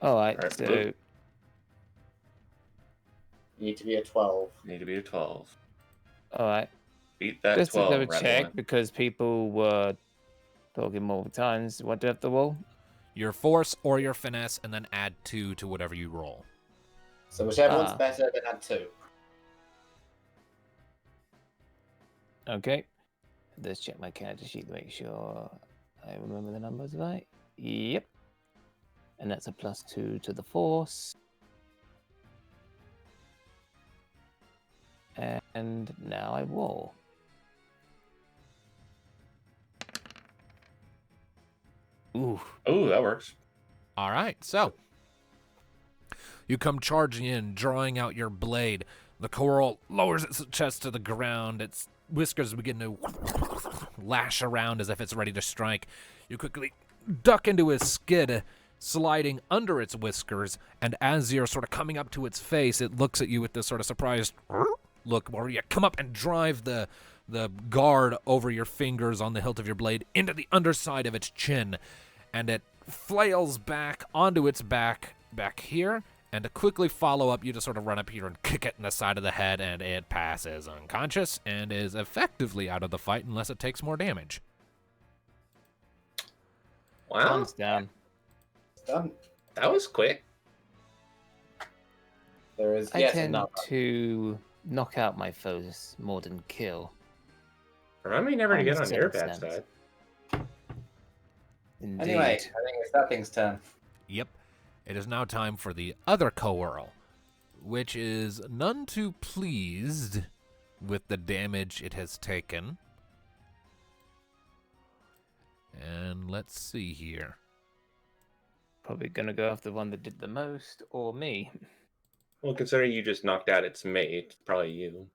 Alright, Alright, so move. You need to be a 12. Need to be a 12. alright. Beat that Just to 12. double Red check, one. because people were talking multiple times, what do I have to roll? Your force or your finesse, and then add 2 to whatever you roll. So whichever one's Ah. better, then add 2. Okay. Let's check my character sheet to make sure I remember the numbers right. Yep. And that's a +2 to the force. And now I roll. Ooh. Oh, that works. All right, so you come charging in, drawing out your blade. The coral lowers its chest to the ground. Its whiskers begin to lash around as if it's ready to strike. You quickly duck into a skid, sliding under its whiskers, and as you're sort of coming up to its face, it looks at you with this sort of surprised look where you come up and drive the guard over your fingers on the hilt of your blade into the underside of its chin, and it flails back onto its back here, and to quickly follow up, you just sort of run up here and kick it in the side of the head, and it passes unconscious and is effectively out of the fight unless it takes more damage. Wow, One's down. Done. that was quick. There is I yet tend another. to knock out my foes more than kill. Remind me never to get on your Understand. bad side. Indeed. Anyway, I think it's that thing's turn. Yep. It is now time for the other coeurl, which is none too pleased with the damage it has taken. And let's see here. Probably gonna go after the one that did the most, or me. Well, considering you just knocked out its mate, probably you.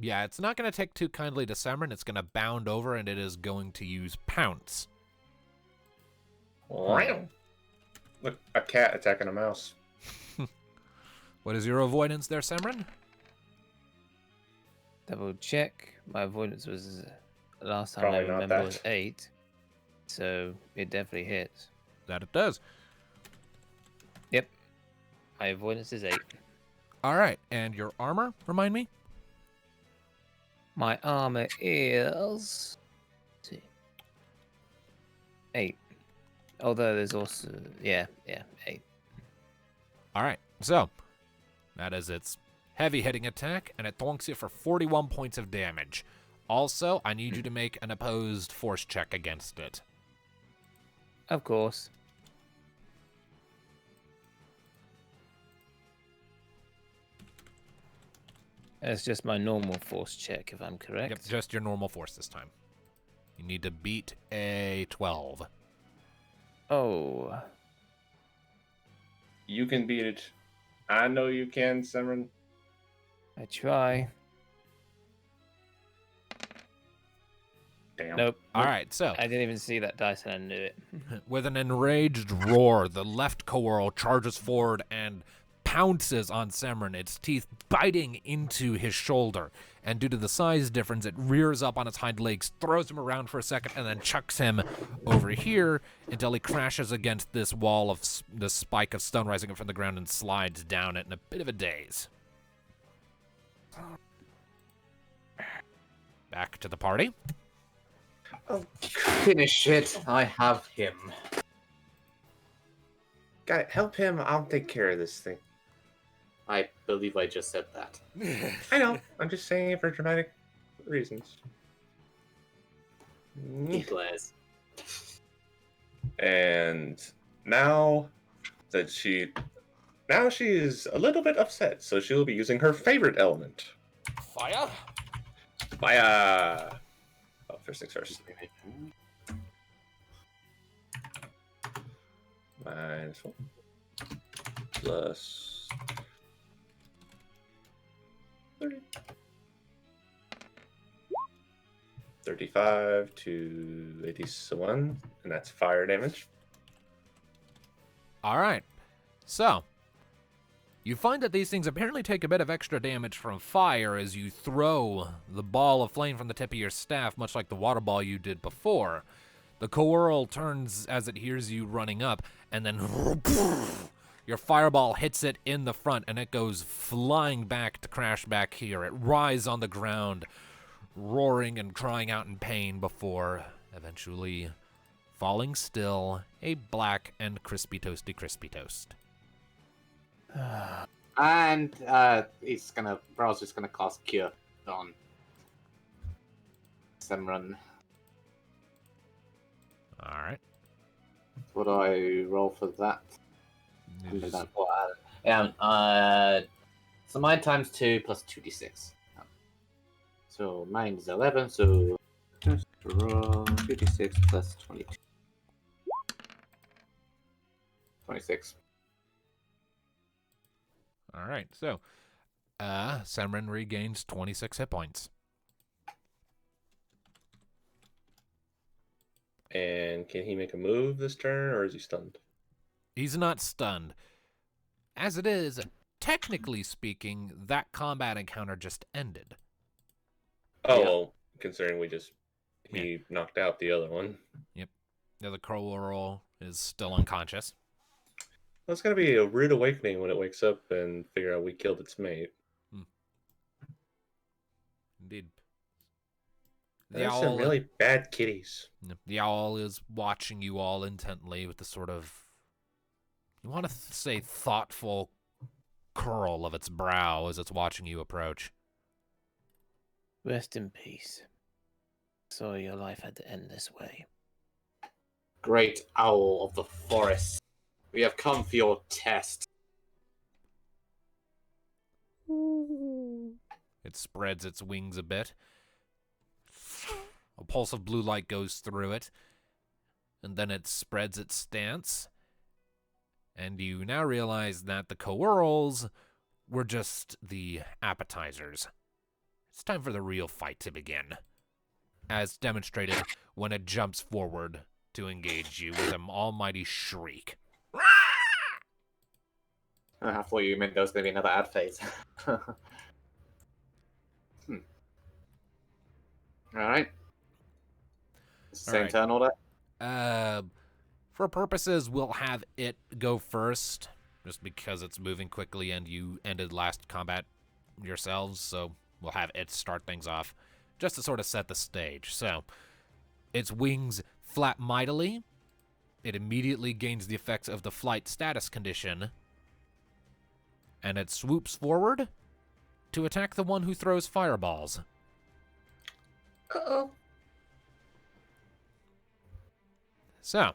Yeah, it's not going to take too kindly to Semron. It's going to bound over, and it is going to use Pounce. Wow. Look, a cat attacking a mouse. What is your avoidance there, Semron? Double check. My avoidance was last time Probably I not remember that. was 8, so it definitely hits. That it does. Yep. My avoidance is 8. All right, and your armor, remind me? My armor is let's see, 8. Although there's also 8. All right, so that is its heavy hitting attack, and it thwonks you for 41 points of damage. Also, I need you to make an opposed force check against it. Of course. It's just my normal force check, if I'm correct. Yep, just your normal force this time. You need to beat a 12. Oh. You can beat it. I know you can, Semron. I try. Damn. Nope. All right, so I didn't even see that dice and I knew it. with an enraged roar, the left coeurl charges forward and pounces on Semron, its teeth biting into his shoulder. And due to the size difference, it rears up on its hind legs, throws him around for a second, and then chucks him over here until he crashes against this wall of the spike of stone rising up from the ground and slides down it in a bit of a daze. Back to the party. Finish it. I have him. Guy, help him. I'll take care of this thing. I believe I just said that. I know. I'm just saying it for dramatic reasons. He glares. And now that she is a little bit upset, so she'll be using her favorite element. Fire. Fire. Oh, first things first. -1 plus 30. 35 to 81, and that's fire damage. All right. So, you find that these things apparently take a bit of extra damage from fire as you throw the ball of flame from the tip of your staff, much like the water ball you did before. The coeurl turns as it hears you running up, and then your fireball hits it in the front, and it goes flying back to crash back here. It writhes on the ground, roaring and crying out in pain before eventually falling still, a black and crispy toast. And Brow's just gonna cast Cure on Semron. All right. What do I roll for that? You just- So mine times 2 plus 2d6. So mine is 11, so just roll 2d6 plus 22. 26. All right. So, Semron regains 26 hit points. And can he make a move this turn, or is he stunned? He's not stunned. As it is, technically speaking, that combat encounter just ended. Oh, Yeah. well, considering he knocked out the other one. The other coral is still unconscious. That's gonna be a rude awakening when it wakes up and figure out we killed its mate. Indeed. There's some really bad kitties. The owl is watching you all intently with the sort of, you want to say, thoughtful curl of its brow as it's watching you approach. Rest in peace. Sorry your life had to end this way. Great owl of the forest. We have come for your test. It spreads its wings a bit. A pulse of blue light goes through it, and then it spreads its stance. And you now realize that the coorals were just the appetizers. It's time for the real fight to begin, as demonstrated when it jumps forward to engage you with an almighty shriek. I thought you meant there was going to be another ad phase. Alright. Same Alright. turn order? For purposes, we'll have it go first, just because it's moving quickly and you ended last combat yourselves, so we'll have it start things off, just to sort of set the stage. So, its wings flap mightily. It immediately gains the effects of the flight status condition, and it swoops forward to attack the one who throws fireballs. Uh-oh. So,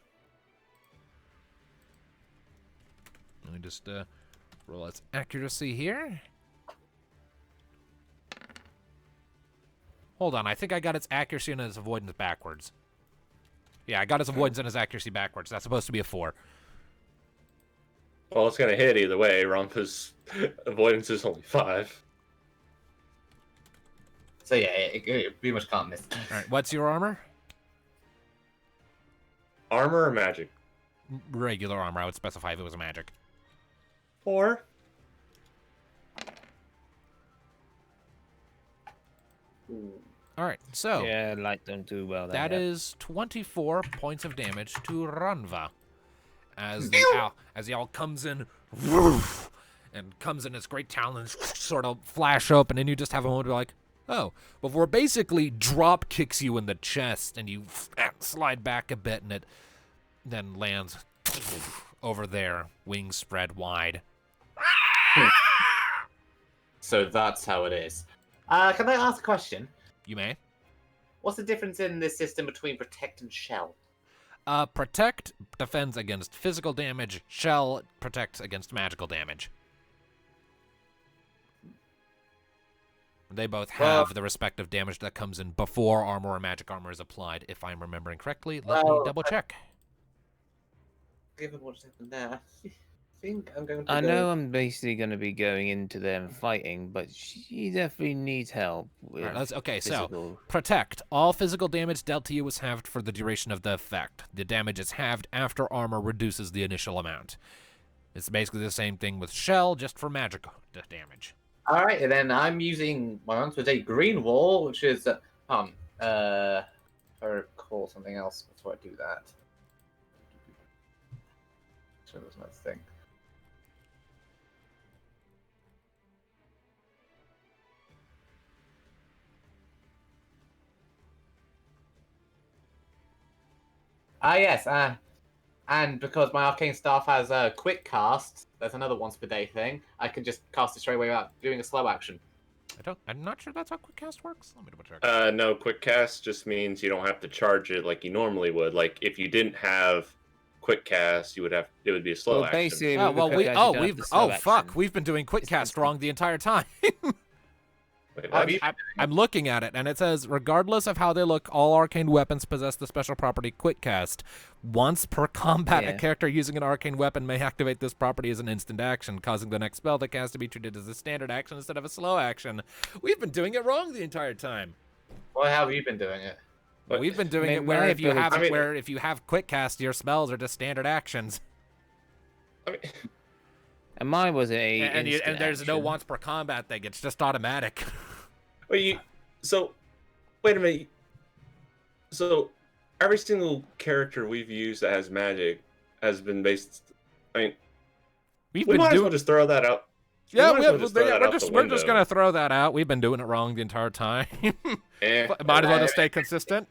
let me just roll its accuracy here. Hold on, I think I got its accuracy and its avoidance backwards. Yeah, I got its avoidance and its accuracy backwards. That's supposed to be a 4. Well, it's gonna hit either way. Rompa's avoidance is only 5. So yeah, it pretty much can't miss. Alright, what's your armor? Armor or magic? Regular armor, I would specify if it was a magic. 4. Alright, so Yeah, light don't do well. that then, is 24 points of damage to Ranva. As the owl comes in, woof, and comes in its great talons, sort of flash open, and you just have a moment to be like, oh, before it basically drop kicks you in the chest, and you slide back a bit, and it then lands over there, wings spread wide. So that's how it is. Can I ask a question? You may. What's the difference in this system between Protect and Shell? Protect defends against physical damage. Shell protects against magical damage. They both have the respective damage that comes in before armor or magic armor is applied, if I'm remembering correctly. Let me double check. Given what's happened there, I think I'm going to I go... know I'm basically going to be going into them fighting, but she definitely needs help with Alright, okay, so physical. protect. All physical damage dealt to you is halved for the duration of the effect. The damage is halved after armor reduces the initial amount. It's basically the same thing with shell, just for magic damage. Alright, and then I'm using my answer is a green wall, which is I recall something else before I do that. So there's another thing. Yes, And because my arcane staff has a quick cast, there's another once per day thing. I can just cast it straight away without doing a slow action. I'm not sure that's how quick cast works. Let me double check. No, quick cast just means you don't have to charge it like you normally would. Like if you didn't have quick cast, it would be a slow Well, action. basically, Oh with well, quick we cast, you don't have the slow fuck, action. we've been doing quick It's cast instant. wrong the entire time. Wait, Have what? you- I'm looking at it, and it says, regardless of how they look, all arcane weapons possess the special property Quick Cast. Once per combat, a Yeah. character using an arcane weapon may activate this property as an instant action, causing the next spell that cast to be treated as a standard action instead of a slow action. We've been doing it wrong the entire time. Well, how have you been doing it? But- We've been doing I it mean, where my if you have ability- if you have Quick Cast, your spells are just standard actions, I mean, And mine was an and instant there's no action. once per combat thing. It's just automatic. wait, wait a minute. So every single character we've used that has magic has been based. I mean, We've we been might as doing. well just throw that out. Yeah, might as well just throw that out the we're just window. gonna throw that out. We've been doing it wrong the entire time. Eh, Might as well just stay consistent.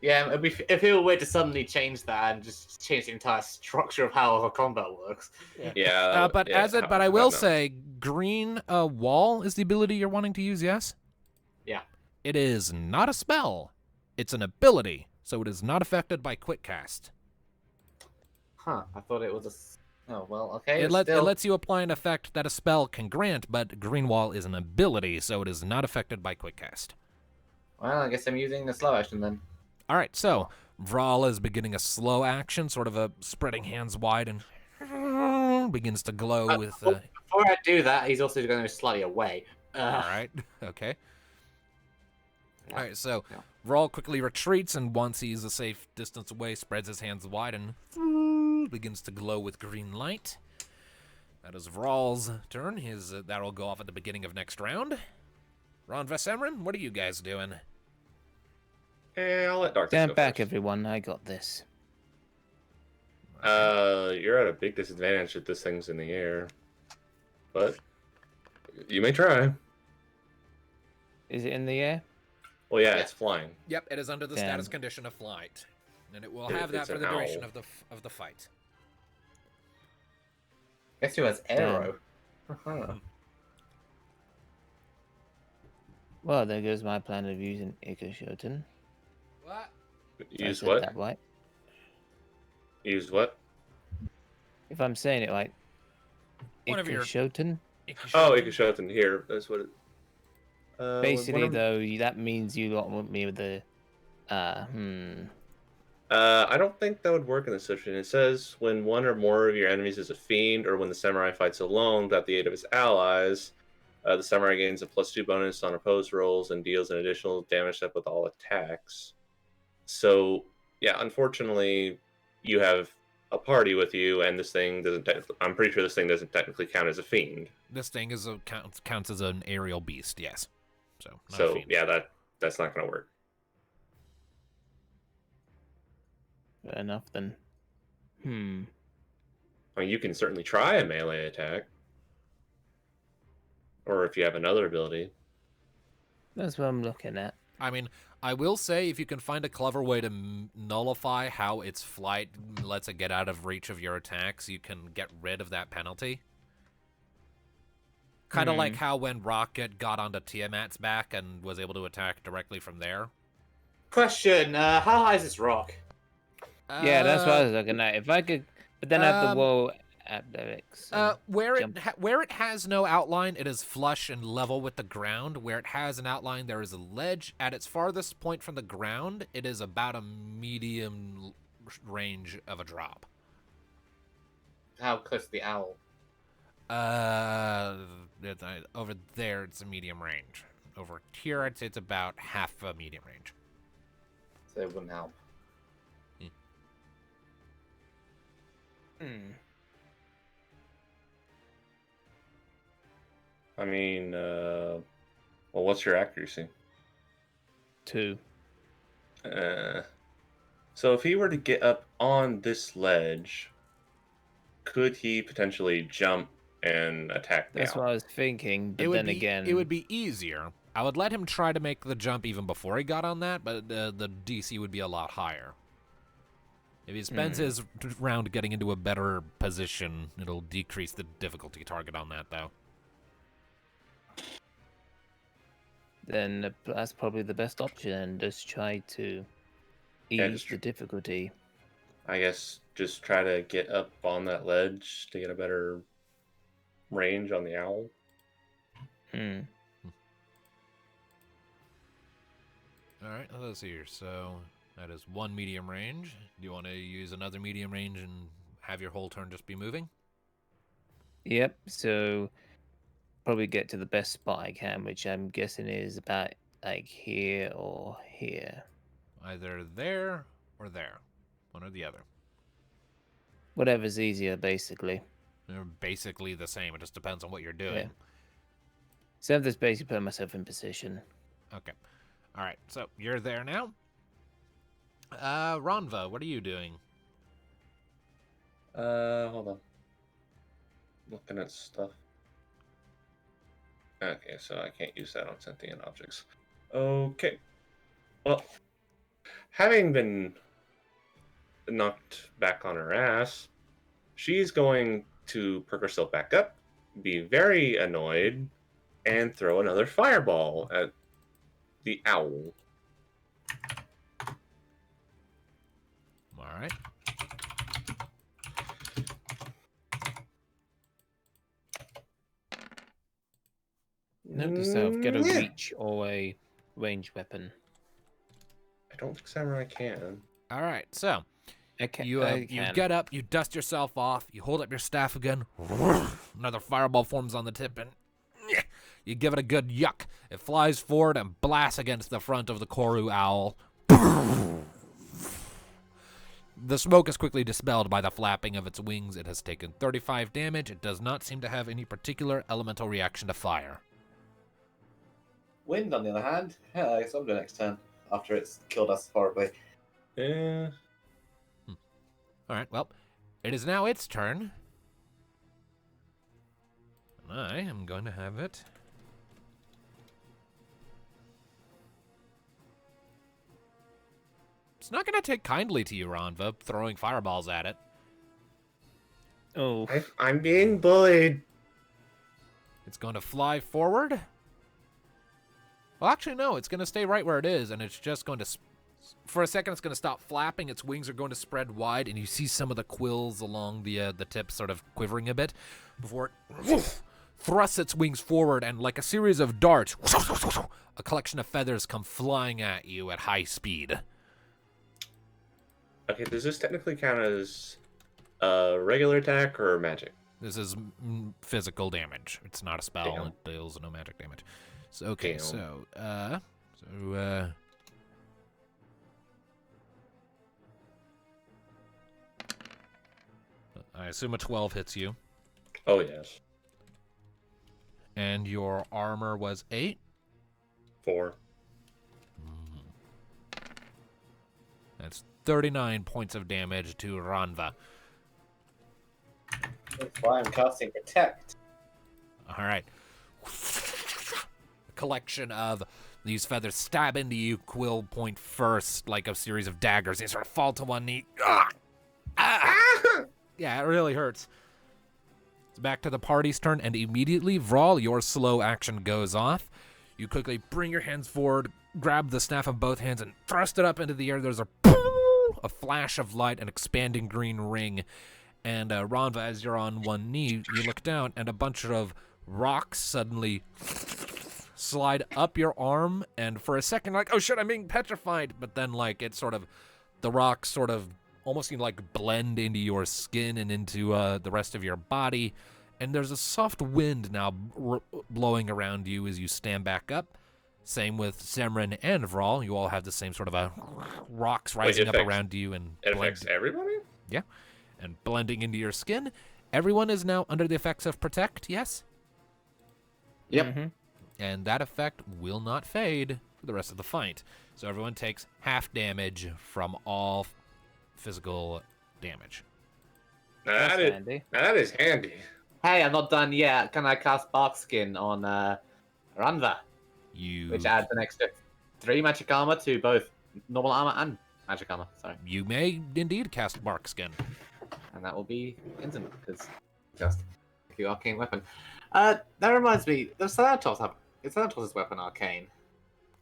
Yeah, it'd feel weird to suddenly change that and just change the entire structure of how combat works. yeah, But yeah, but I will no. say, green wall is the ability you're wanting to use. Yes. Yeah. It is not a spell. It's an ability, so it is not affected by quick cast. Huh, I thought it was a... Oh, well, okay. It still... lets you apply an effect that a spell can grant, but green wall is an ability, so it is not affected by quick cast. Well, I guess I'm using the slow action then. All right, so Vral is beginning a slow action, sort of a spreading hands wide, and begins to glow with. Before I do that, he's also going to slightly away. All right, okay. Yeah. All right, so Yeah. Vral quickly retreats, and once he's a safe distance away, spreads his hands wide and begins to glow with green light. That is Vral's turn. That'll go off at the beginning of next round. Ron Vesemrin, what are you guys doing? I'll let Darkness Stand go back, first. everyone. I got this. You're at a big disadvantage if this thing's in the air, but you may try. Is it in the air? Well, yeah, Yeah. it's flying. Yep, it is under the Damn. status condition of flight, and it will It- have that it's for an the duration owl. of the fight. Guess who has arrow? Well, there goes my plan of using Ikoshoten. What? I Use said what? that right. Use what? If I'm saying it right, Whatever you're- Ikoshoten. Oh, Ikoshoten. Here, that's what it... Basically, whatever- though, that means you lot want me with the. I don't think that would work in this situation. It says when one or more of your enemies is a fiend, or when the samurai fights alone without the aid of his allies, the samurai gains a +2 bonus on opposed rolls and deals an additional damage step with all attacks. So, yeah, unfortunately, you have a party with you, and this thing doesn't. I'm pretty sure this thing doesn't technically count as a fiend. This thing is counts as an aerial beast, yes. So, not a So, fiend. yeah, that's not going to work. Fair enough then. I mean, you can certainly try a melee attack, or if you have another ability. That's what I'm looking at. I mean, I will say if you can find a clever way to nullify how its flight lets it get out of reach of your attacks, you can get rid of that penalty. Kind of like how when Rocket got onto Tiamat's back and was able to attack directly from there. Question, how high is this rock? Yeah, that's what I was looking at. If I could, but then I have um, to roll athletics. and Where jump. it has no outline, it is flush and level with the ground. Where it has an outline, there is a ledge. At its farthest point from the ground, it is about a medium range of a drop. How close to the owl? Over there, it's a medium range. Over here, it's about half a medium range. So it wouldn't help. I mean, well, what's your accuracy? 2. So if he were to get up on this ledge, could he potentially jump and attack That's down? what I was thinking. But It would then be again, it would be easier. I would let him try to make the jump even before he got on that, but the DC would be a lot higher. If he spends his round getting into a better position, it'll decrease the difficulty target on that, though. Then that's probably the best option, and just try to Yeah, ease the difficulty. I guess just try to get up on that ledge to get a better range on the owl. All right, let's see here. So that is one medium range. Do you want to use another medium range and have your whole turn just be moving? Yep, so probably get to the best spot I can, which I'm guessing is about like here or here. Either there or there. One or the other. Whatever's easier, basically. They're basically the same. It just depends on what you're doing. Yeah. So I'm just basically putting myself in position. Okay. All right, so you're there now. Ronva, what are you doing? Hold on. Looking at stuff. Okay, so I can't use that on sentient objects. Okay. Well, having been knocked back on her ass, she's going to perk herself back up, be very annoyed, and throw another fireball at the owl. All right. Note to self, get a reach or a ranged weapon. I don't think Samurai can. All right, so you I get up, you dust yourself off, you hold up your staff again. Another fireball forms on the tip, and you give it a good yuck. It flies forward and blasts against the front of the Koru owl. The smoke is quickly dispelled by the flapping of its wings. It has taken 35 damage. It does not seem to have any particular elemental reaction to fire. Wind, on the other hand, yeah, I guess I'll do next turn after it's killed us horribly. Yeah. All right, well, it is now its turn. And I am going to have it. It's not going to take kindly to you, Ronva, throwing fireballs at it. Oh. I'm being bullied. It's going to fly forward. Well, actually, no. It's going to stay right where it is, and it's just going to... For a second, it's going to stop flapping. Its wings are going to spread wide, and you see some of the quills along the tips sort of quivering a bit before it thrusts its wings forward, and like a series of darts, a collection of feathers come flying at you at high speed. Okay, does this technically count as a regular attack or magic? This is physical damage. It's not a spell. Damn. It deals no magic damage. So, okay, Damn. I assume a 12 hits you. Oh, yes. And your armor was 8? 4. That's 39 points of damage to Ranva. That's why I'm casting Protect. All right. A collection of these feathers stab into you, quill point first, like a series of daggers. You sort of fall to one knee. Ah! Ah! Yeah, it really hurts. It's back to the party's turn, and immediately, Vral, your slow action goes off. You quickly bring your hands forward, grab the staff of both hands, and thrust it up into the air. There's a flash of light, an expanding green ring. And Ranva, as you're on one knee, you look down, and a bunch of rocks suddenly slide up your arm. And for a second, like, oh shit, I'm being petrified. But then, like, it sort of, the rocks sort of almost seem like blend into your skin and into the rest of your body. And there's a soft wind now blowing around you as you stand back up. Same with Semrin and Vral. You all have the same sort of rocks rising up around you. And it affects everybody? Yeah. And blending into your skin. Everyone is now under the effects of Protect, yes? Yep. Mm-hmm. And that effect will not fade for the rest of the fight. So everyone takes half damage from all physical damage. Now that is handy. Hey, I'm not done yet. Can I cast Bark Skin on Ranva? Which adds an extra 3 magic armor to both normal armor and Magic armor, sorry. You may indeed cast Bark Skin. And that will be instant, because just the arcane weapon. That reminds me, the Thanatos' weapon arcane.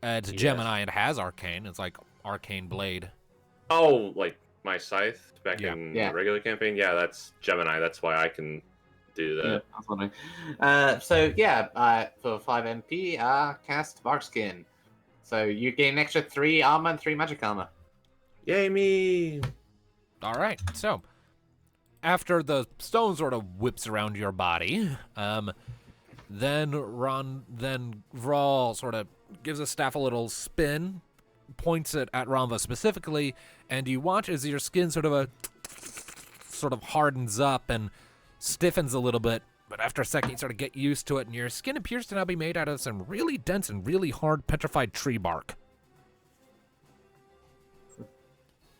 It's Yes. Gemini and has Arcane. It's like Arcane Blade. Oh, like my scythe back Yeah. in Yeah. the regular campaign? Yeah, that's Gemini. That's why I can do Yeah, that. I was wondering. For 5 MP, cast Barkskin. So you gain an extra 3 armor and 3 magic armor. Yay, me! All right. So, after the stone sort of whips around your body, then Vral sort of gives a staff a little spin, points it at Ranva specifically, and you watch as your skin sort of hardens up and stiffens a little bit. But after a second, you sort of get used to it, and your skin appears to now be made out of some really dense and really hard petrified tree bark.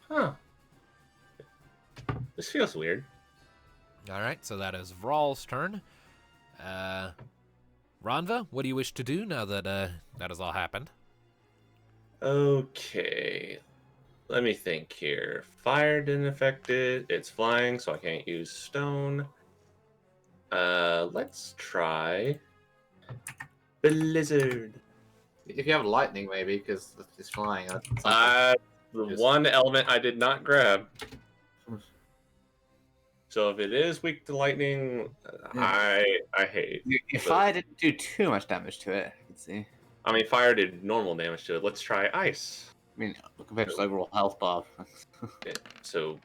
Huh. This feels weird. All right, so that is Vral's turn. Ranva, what do you wish to do now that that has all happened? Okay. Let me think here. Fire didn't affect it. It's flying, so I can't use stone. Let's try Blizzard. If you have lightning, maybe, because it's flying. The one element I did not grab. So if it is weak to lightning, I hate. If fire didn't do too much damage to it, I can see. I mean, fire did normal damage to it. Let's try ice. I mean, compared to its overall health bar. Okay, so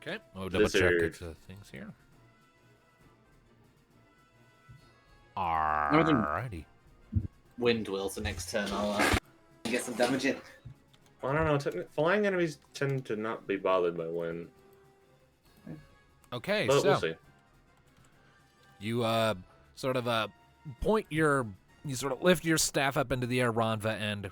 Okay, we'll double check Blizzard. the things here. Alrighty. Wind wills the next turn. I'll get some damage in. I don't know. Flying enemies tend to not be bothered by wind, Okay, but so we'll see. you sort of you sort of lift your staff up into the air, Ranva, and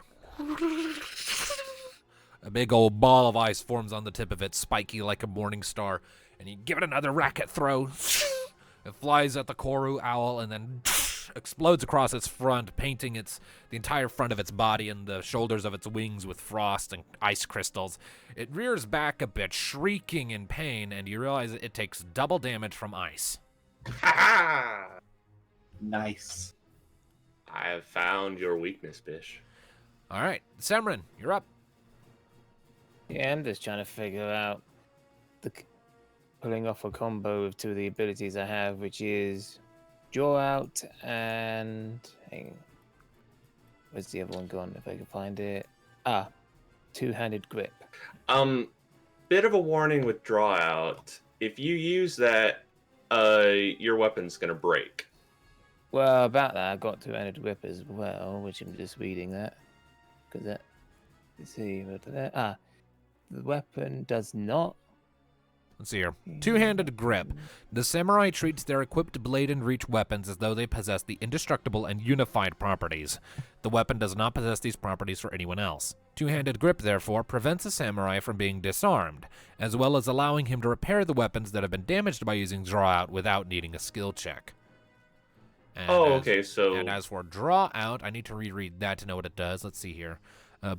a big old ball of ice forms on the tip of it, spiky like a morning star. And you give it another racket throw. It flies at the Koru owl and then explodes across its front, painting the entire front of its body and the shoulders of its wings with frost and ice crystals. It rears back a bit, shrieking in pain, and you realize it takes double damage from ice. Ha Nice. I have found your weakness, Bish. All right, Semrin, you're up. Yeah, I'm just trying to figure out pulling off a combo of two of the abilities I have, which is draw out and hang on. Where's the other one gone? If I can find it. Two-handed grip. Bit of a warning with draw out. If you use that, your weapon's gonna break. Well, about that, I got two-handed grip as well, which I'm just reading that because that. Let's see what that. The weapon does not. Let's see here. Two-handed grip. The samurai treats their equipped blade and reach weapons as though they possess the indestructible and unified properties. The weapon does not possess these properties for anyone else. Two-handed grip, therefore, prevents a samurai from being disarmed, as well as allowing him to repair the weapons that have been damaged by using draw out without needing a skill check. And Okay, so And as for draw out, I need to reread that to know what it does. Let's see here.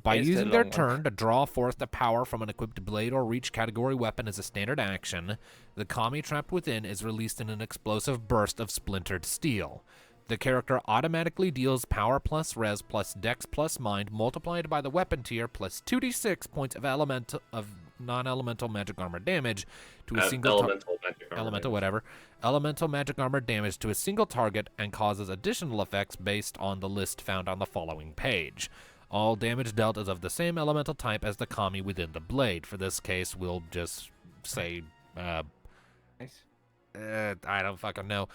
By It's the using their long one. turn to draw forth the power from an equipped blade or reach category weapon as a standard action, the kami trapped within is released in an explosive burst of splintered steel. The character automatically deals power plus res plus dex plus mind multiplied by the weapon tier plus 2d6 points of non-elemental magic armor damage to a single elemental magic armor elemental damage. whatever elemental magic armor damage to a single target and causes additional effects based on the list found on the following page. All damage dealt is of the same elemental type as the kami within the blade. For this case, we'll just say, I don't fucking know.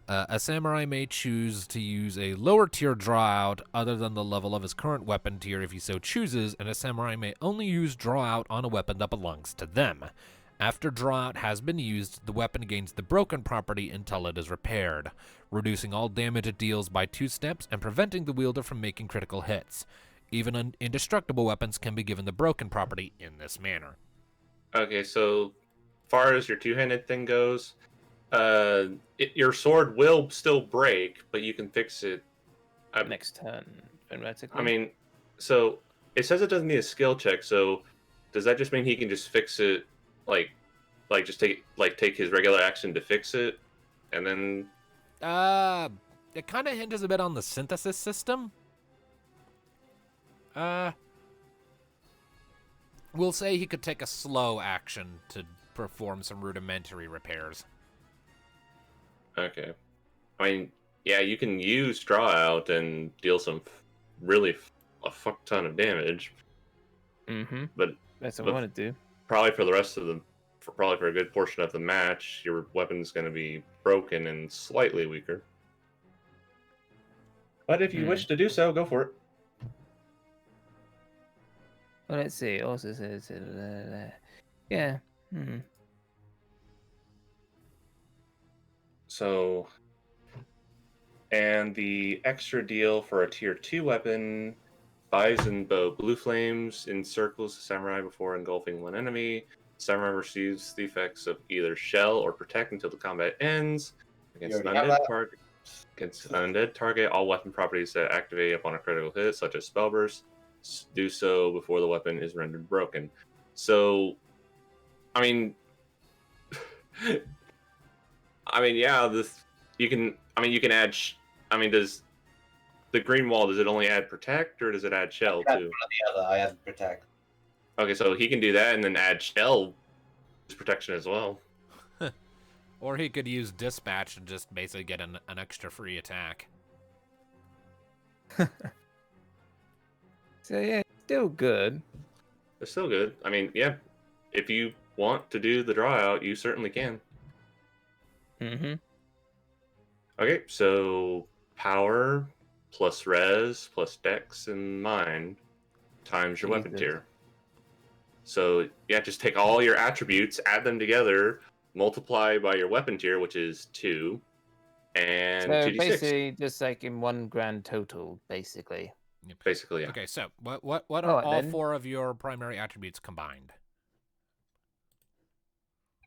A samurai may choose to use a lower tier draw out other than the level of his current weapon tier if he so chooses, and a samurai may only use draw out on a weapon that belongs to them. After draw out has been used, the weapon gains the broken property until it is repaired, reducing all damage it deals by 2 steps and preventing the wielder from making critical hits. Even indestructible weapons can be given the broken property in this manner. Okay, so far as your two-handed thing goes, your sword will still break, but you can fix it. Next turn, theoretically. I mean, So it says it doesn't need a skill check. So does that just mean he can just fix it, like just take his regular action to fix it, and then? It kind of hinges a bit on the synthesis system. We'll say he could take a slow action to perform some rudimentary repairs. Okay. I mean, yeah, you can use draw out and deal a fuck ton of damage, Mm-hmm. but That's what but I want to do. probably for the rest of probably for a good portion of the match, your weapon's going to be broken and slightly weaker. But if you wish to do so, go for it. Well, let's see. It also says, yeah. So, and the extra deal for a tier 2 weapon, Bison Bow. Blue flames encircles the samurai before engulfing one enemy. Samurai receives the effects of either shell or protect until the combat ends. Against an undead target, all weapon properties that activate upon a critical hit, such as spell burst, do so before the weapon is rendered broken. So, I mean, yeah, you can add. Does the green wall, does it only add protect or does it add shell too? The other, I add protect. Okay, so he can do that and then add shell protection as well. Or he could use dispatch and just basically get an extra free attack. So yeah, still good. It's still good. I mean, yeah, if you want to do the draw out, you certainly can. Mm-hmm. Okay, so power plus res plus dex and mind times your weapon Jesus. tier. So yeah, just take all your attributes, add them together, multiply by your weapon tier, which is 2, and So 2d6. basically, just like in one grand total, basically. Basically, yeah. Okay, so what are Alright, all then. 4 of your primary attributes combined?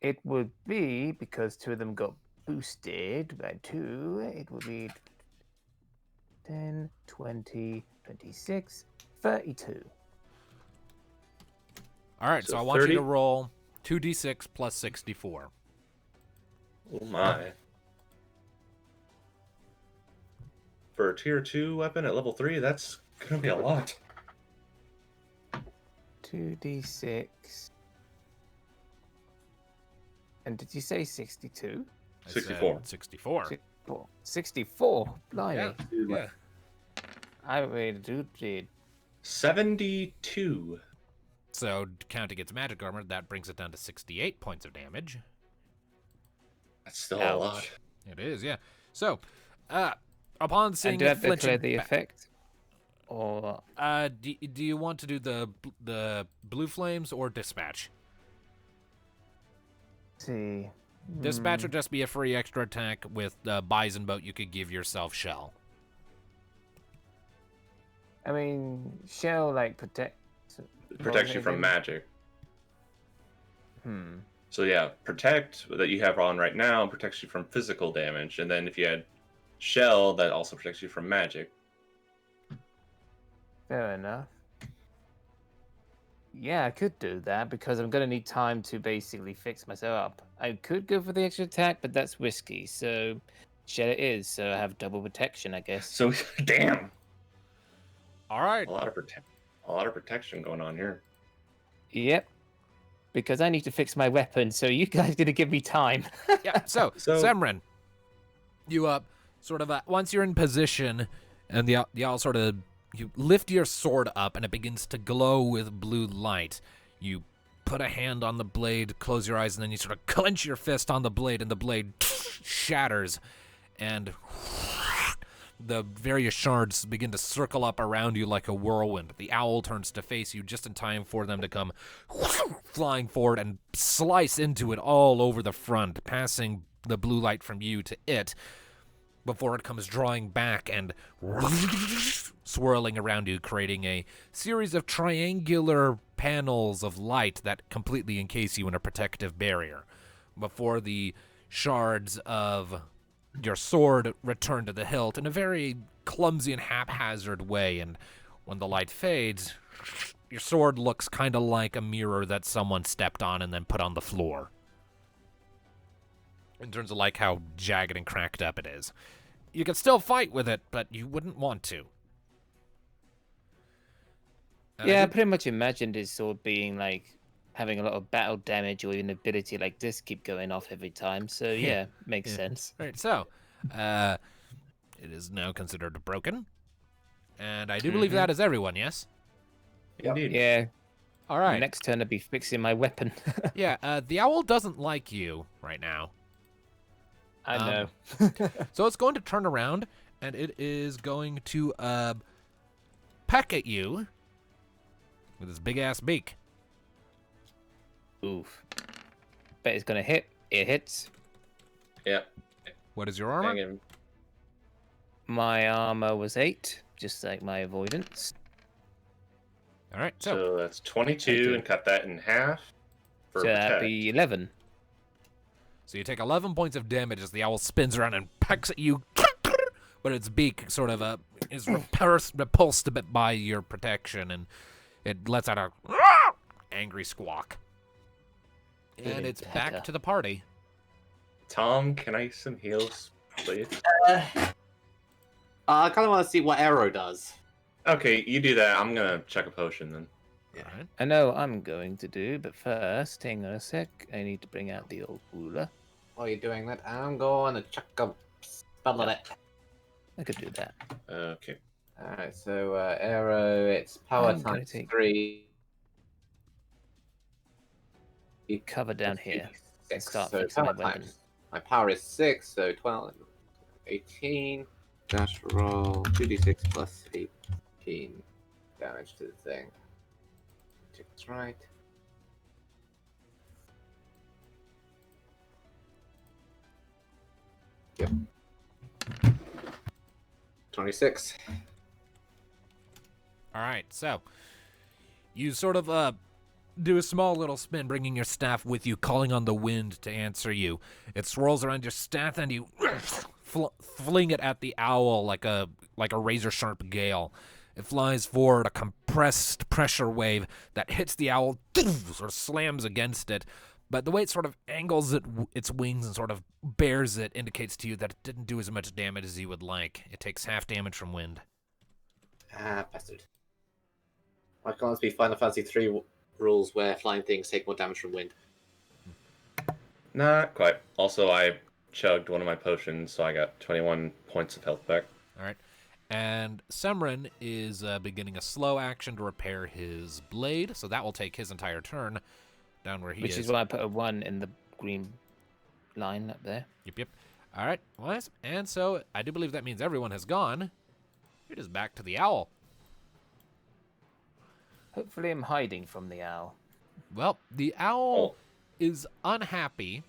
It would be, because 2 of them got boosted by 2, it would be 10, 20, 26, 32. All right, so So I want 30? you to roll 2d6 plus 64. Oh my. For a tier 2 weapon at level 3, that's gonna be a lot. 2d6. And did you say 62? I said 64. 64. 64? Blimey. Yeah. I really do did. 72. So counting its magic armor, that brings it down to 68 points of damage. That's still a lot. Ouch. It is, yeah. So, upon seeing And do I it have to declare flinching the back- effect? Or do you want to do the blue flames or dispatch? see. Dispatch would just be a free extra attack with bison boat. You could give yourself shell. I mean, shell like protect. Protects you from magic. So yeah, protect that you have on right now protects you from physical damage, and then if you had shell, that also protects you from magic. Fair enough. Yeah, I could do that because I'm gonna need time to basically fix myself up. I could go for the extra attack, but that's risky. So, shell it is. So I have double protection, I guess. So damn, All right. a lot of protection going on here. Yep. Because I need to fix my weapon, so you guys gonna give me time. Yeah. So Semren, you sort of once you're in position, and y'all sort of you lift your sword up, and it begins to glow with blue light. You put a hand on the blade, close your eyes, and then you sort of clench your fist on the blade, and the blade shatters, and the various shards begin to circle up around you like a whirlwind. The owl turns to face you just in time for them to come flying forward and slice into it all over the front, passing the blue light from you to it before it comes drawing back and swirling around you, creating a series of triangular panels of light that completely encase you in a protective barrier before the shards of your sword return to the hilt in a very clumsy and haphazard way, and when the light fades, your sword looks kind of like a mirror that someone stepped on and then put on the floor. In terms of like how jagged and cracked up it is. You could still fight with it, but you wouldn't want to. Yeah, I pretty much imagined his sword being like having a lot of battle damage or an ability like this keep going off every time. So yeah, makes sense. All right, so it is now considered broken. And I do believe that is everyone, yes? Indeed. Yeah. All right. Next turn I'll be fixing my weapon. Yeah, the owl doesn't like you right now. I know. So it's going to turn around, and it is going to peck at you with its big-ass beak. Oof. Bet it's gonna hit. It hits. Yeah. What is your armor? Hang in. My armor was 8, just like my avoidance. All right, So that's 22, and cut that in half. For So that'd protect. be 11. So you take 11 points of damage as the owl spins around and pecks at you, but its beak sort of is repulsed a bit by your protection, and it lets out a angry squawk. And Good it's pecker. back to the party. Tom, can I use some heals, please? I kind of want to see what Arrow does. Okay, you do that. I'm gonna check a potion then. All right. I know I'm going to do, but first, hang on a sec. I need to bring out the old ruler. While you're doing that, I'm going to chuck a spell at it. I could do that. Okay. Alright, so Arrow, it's power I'm gonna times take- 3. Cover down here. And 6, start so fixing my power weapon. times. My power is 6, so 12, 18. Dash roll 2d6 plus 18 damage to the thing. Check this right. Yep. 26. All right, so you sort of do a small little spin, bringing your staff with you, calling on the wind to answer you. It swirls around your staff, and you fling it at the owl like a razor-sharp gale. It flies forward, a compressed pressure wave that hits the owl, or slams against it. But the way it sort of angles its wings and sort of bears it indicates to you that it didn't do as much damage as you would like. It takes half damage from wind. Ah, bastard. Why can't this be Final Fantasy 3 rules where flying things take more damage from wind? Not quite. Also, I chugged one of my potions, so I got 21 points of health back. All right. And Semrin is beginning a slow action to repair his blade, so that will take his entire turn down where he Which is why I put a 1 in the green line up there. Yep. All right. Well, and so I do believe that means everyone has gone. It is back to the owl. Hopefully I'm hiding from the owl. Well, the owl is unhappy.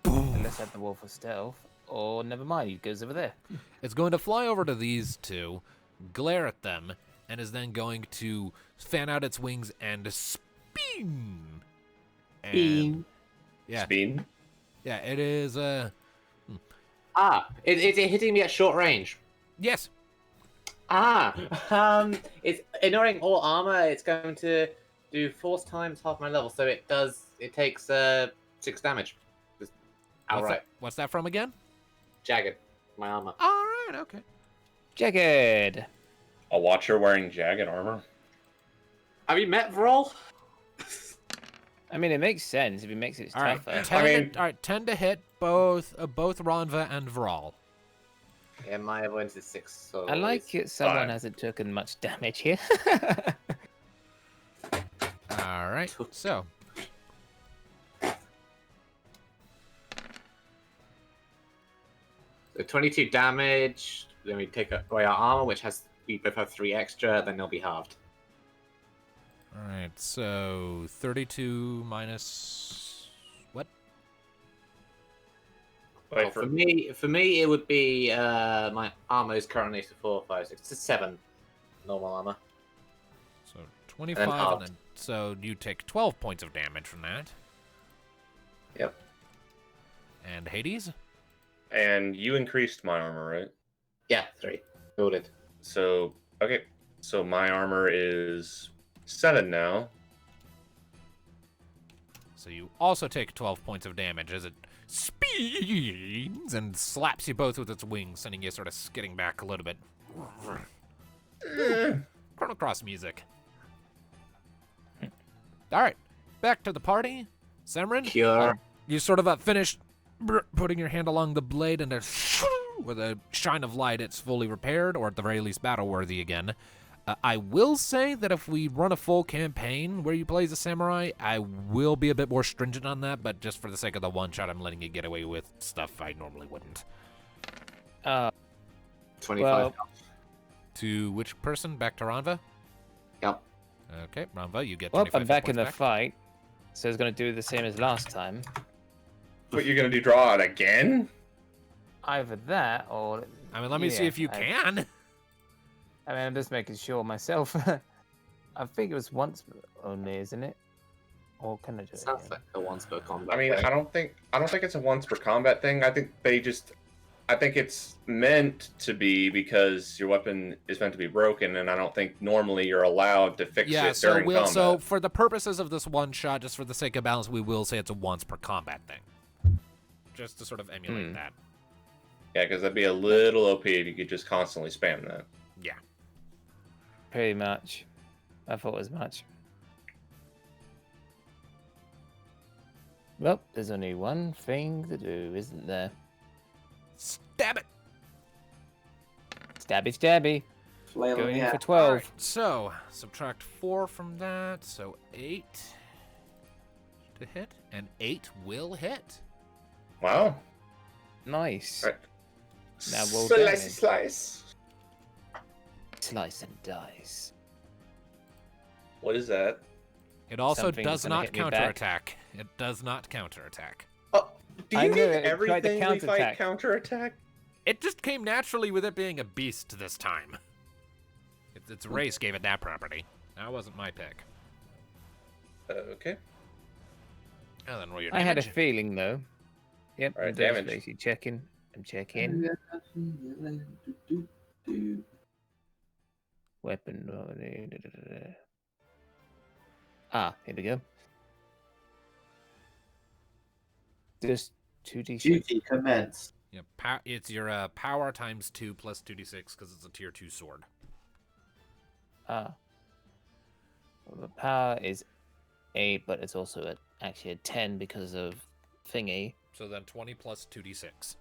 Unless I have the wall for stealth. Or never mind, he goes over there. It's going to fly over to these two, glare at them, and is then going to fan out its wings and spin. And, yeah. Spin? Yeah, it is, Ah, it's hitting me at short range. yes. It's ignoring all armor. It's going to do force times half my level, so it takes 6 damage. Just outright. What's that from again? Jagged, my armor. All right, okay. Jagged! A watcher wearing jagged armor? Have you met Vrol? I mean, it makes sense if he makes it All right, tougher. 10 to hit both Ronva and Vral. Yeah, my avoidance is 6. So I like it someone 5. hasn't taken much damage here. All right, so So 22 damage. Then we take away our armor, which we both have 3 extra. Then they'll be halved. all right, so 32 minus what? Wait, Well, for me, it would be my armor is currently 4, 5, 6, 7 normal armor. So 25, and halved. then so you take 12 points of damage from that. Yep. And Hades? And you increased my armor, right? Yeah, 3. Noted. So, okay. So my armor is 7 now. So you also take 12 points of damage as it speeds and slaps you both with its wings, sending you sort of skidding back a little bit. Chrono Cross music. All right, back to the party. Samrin, Cure. you sort of finished putting your hand along the blade, and with a shine of light, it's fully repaired, or at the very least battle-worthy again. I will say that if we run a full campaign where you play as a samurai, I will be a bit more stringent on that, but just for the sake of the one-shot, I'm letting you get away with stuff I normally wouldn't. 25. Well- To which person? Back to Ranva? Yep. Okay, Ranva, you get Well, 25 I'm back in points the fight, so it's going to do the same as last time. What, you're gonna do draw it again? Either that or... I mean, let me see if you can. I mean, I'm just making sure myself. I think it was once only, isn't it? Or can I do it Sounds again? like a once per combat. I mean, I don't think it's a once per combat thing. I think it's meant to be because your weapon is meant to be broken, and I don't think normally you're allowed to fix Yeah, it so during combat. so for the purposes of this one shot, just for the sake of balance, we will say it's a once per combat thing. Just to sort of emulate that. Yeah, because that'd be a little OP if you could just constantly spam that. Yeah. Pretty much. I thought as much. Well, there's only one thing to do, isn't there? Stab it! Stabby, stabby. Flail Going in in the for air. 12. Alright, so subtract 4 from that, so 8 to hit, and 8 will hit. Wow. Nice. All right. Now roll Slice, damage. slice. Slice and dice. What is that? It also Something's does gonna not hit me back. counterattack. It does not counterattack. Oh, do I you knew give it. It tried to everything we fight counterattack. counterattack? It just came naturally with it being a beast this time. Its race gave it that property. That wasn't my pick. Okay. And then roll your I had a damage. feeling, though. Yep, Alright, I'm just damage. basically checking. I'm checking. Weapon. Ah, here we go. Just 2d6. Duty commenced. Yeah, it's your power times 2 plus 2d6 because it's a tier 2 sword. Ah. Well, the power is 8, but it's also actually a 10 because of thingy. So then 20 plus 2d6.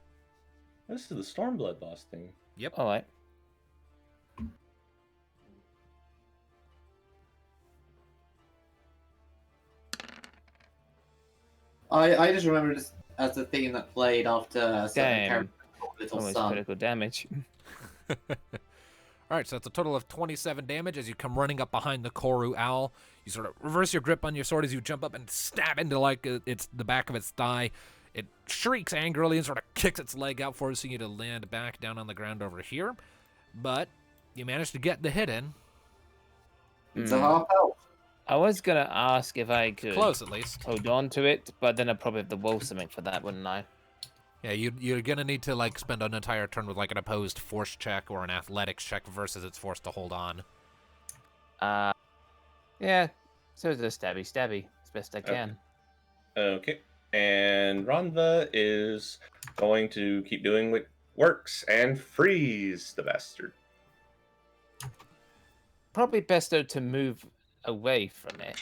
This is the Stormblood boss thing. Yep. Alright. I just remember this as the theme that played after a certain Damn. character called Little Almost Sun. critical damage. All right, so that's a total of 27 damage as you come running up behind the Koru owl. You sort of reverse your grip on your sword as you jump up and stab into it's the back of its thigh. It shrieks angrily and sort of kicks its leg out, forcing you to land back down on the ground over here. But you managed to get the hit in. It's a half health. I was gonna ask if I could Close, at least. hold on to it, but then I'd probably have to roll something for that, wouldn't I? Yeah, you're going to need to, like, spend an entire turn with, like, an opposed force check or an athletics check versus it's forced to hold on. Yeah. So it's a stabby as best I can. Okay. And Ranva is going to keep doing what works and freeze the bastard. Probably best though to move away from it.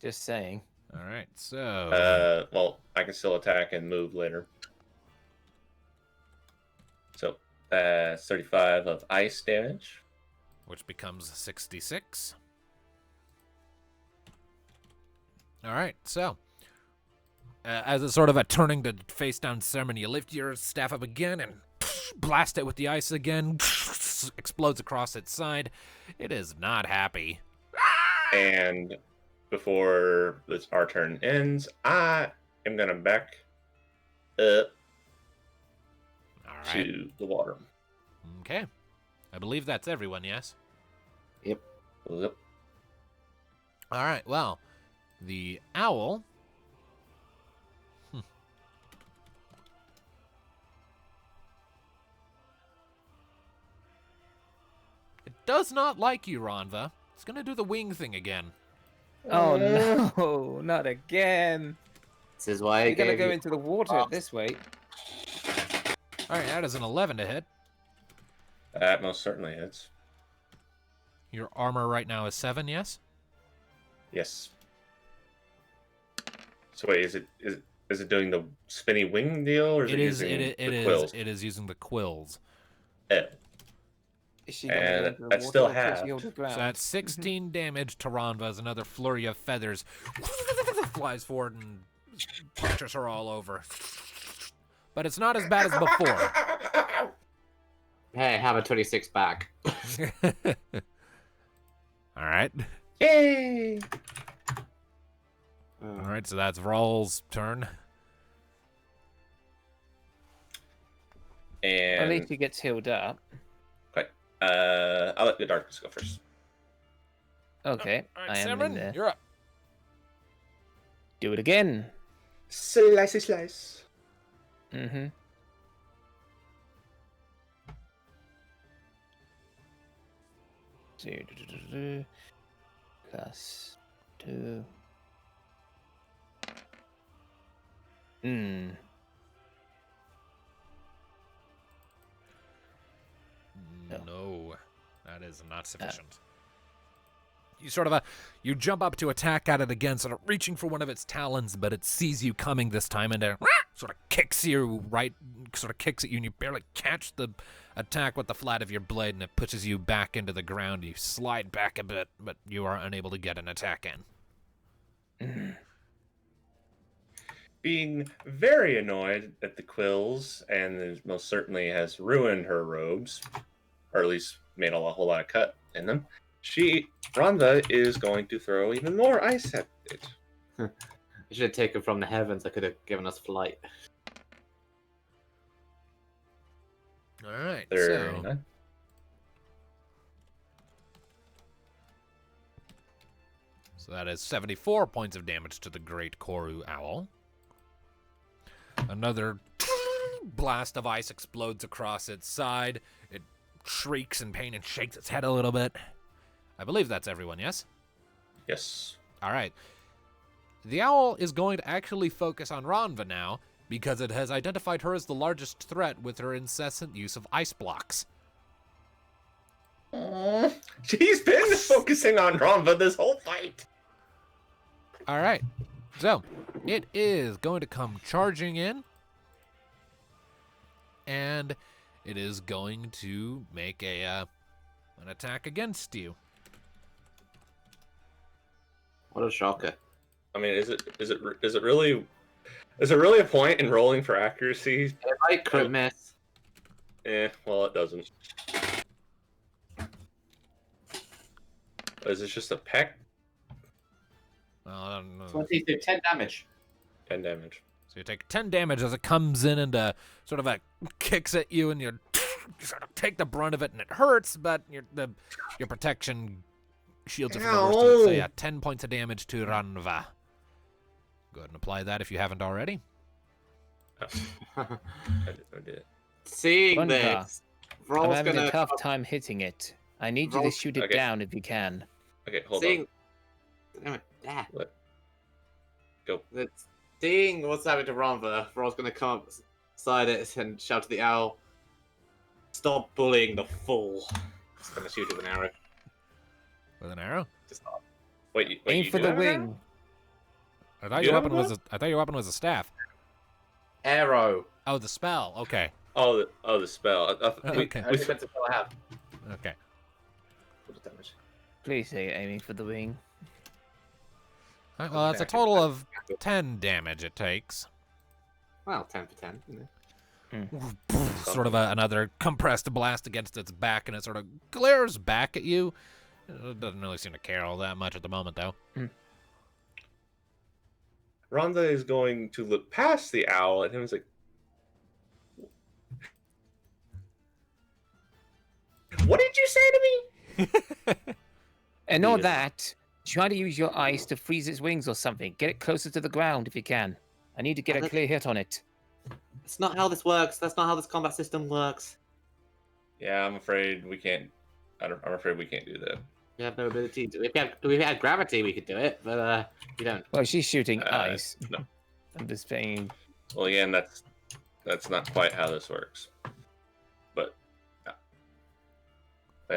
Just saying. All right, so... Well, I can still attack and move later. So, 35 of ice damage. which becomes 66. All right, so as it's sort of a turning to face down Sermon, you lift your staff up again and blast it with the ice again. Explodes across its side. It is not happy. And before our turn ends, I am going to back up All right. to the water. Okay. I believe that's everyone, yes? Yep. All right, well, the owl does not like you, Ronva. It's gonna do the wing thing again. Oh no, not again. This is why I You're gonna gave go you into the water at this rate. All right, that is an 11 to hit. That most certainly hits. Your armor right now is 7, yes? Yes. So wait, is it doing the spinny wing deal, or is it using the quills? It is using the quills. Oh. Is she gonna And go into the that's water still or touch halved. the older So ground? that's 16 damage to Ronva as another flurry of feathers flies forward and punches her all over. But it's not as bad as before. Hey, have a 26 back. All right. Yay! All right, so that's Vrol's turn. At least And he gets healed up. I'll let the darkness go first. Okay, All right, I am in Cameron, there. you're up. Do it again. Slice. Mm-hmm. Plus 2. No. No, that is not sufficient. You sort of you jump up to attack at it again, sort of reaching for one of its talons, but it sees you coming this time and it sort of kicks at you, and you barely catch the attack with the flat of your blade, and it pushes you back into the ground. You slide back a bit, but you are unable to get an attack in. Being very annoyed at the quills, and it most certainly has ruined her robes, or at least made a whole lot of cut in them. Rhonda is going to throw even more ice at it. I should have taken from the heavens. That could have given us flight. All right, Very so nice. that is 74 points of damage to the Great Koru Owl. Another blast of ice explodes across its side. It shrieks in pain and shakes its head a little bit. I believe that's everyone, yes? Yes. All right. The owl is going to actually focus on Ronva now because it has identified her as the largest threat with her incessant use of ice blocks. She's been focusing on Rhonda this whole fight. All right. So, it is going to come charging in. And it is going to make an attack against you. What a shocker! I mean, is it really a point in rolling for accuracy? It might crit miss. Well, it doesn't. Is this just a peck? Well, I don't know. 22, 10 damage. 10 damage. So you take 10 damage as it comes in and sort of kicks at you, and you sort of take the brunt of it, and it hurts, but your protection shields it from the worst of it. So yeah, 10 points of damage to Ranva. Go ahead and apply that if you haven't already. I did it. Seeing Ronva, this, I'm Vrol's having gonna a tough time hitting it. I need you to shoot it Okay. down if you can. Okay, hold seeing. on. Damn it. Ah. What? Go. Seeing what's happening to Ronva, Vrol's gonna come up beside it and shout to the owl, "Stop bullying the fool!" Just gonna shoot it with an arrow. With an arrow? Just Wait, Aim you for do the have an arrow? wing. I thought You your have weapon one? was a staff. arrow. Oh, the spell. Okay. Oh, the spell. Okay. That's the spell I have. Okay. Please say aiming for the wing. All right, well, that's a total of 10 damage it takes. Well, 10 for 10. You know. Sort of another compressed blast against its back, and it sort of glares back at you. It doesn't really seem to care all that much at the moment, though. Rhonda is going to look past the owl at him and is like, "What did you say to me?" And not Yes. that, try to use your ice to freeze its wings or something. Get it closer to the ground if you can. I need to get a clear hit on it. That's not how this works. That's not how this combat system works. Yeah, I'm afraid we can't I'm afraid we can't do that. We have no ability to. If we had gravity, we could do it, but we don't. Well, she's shooting Uh, ice. no. I'm just saying. Well, again, that's not quite how this works. But yeah.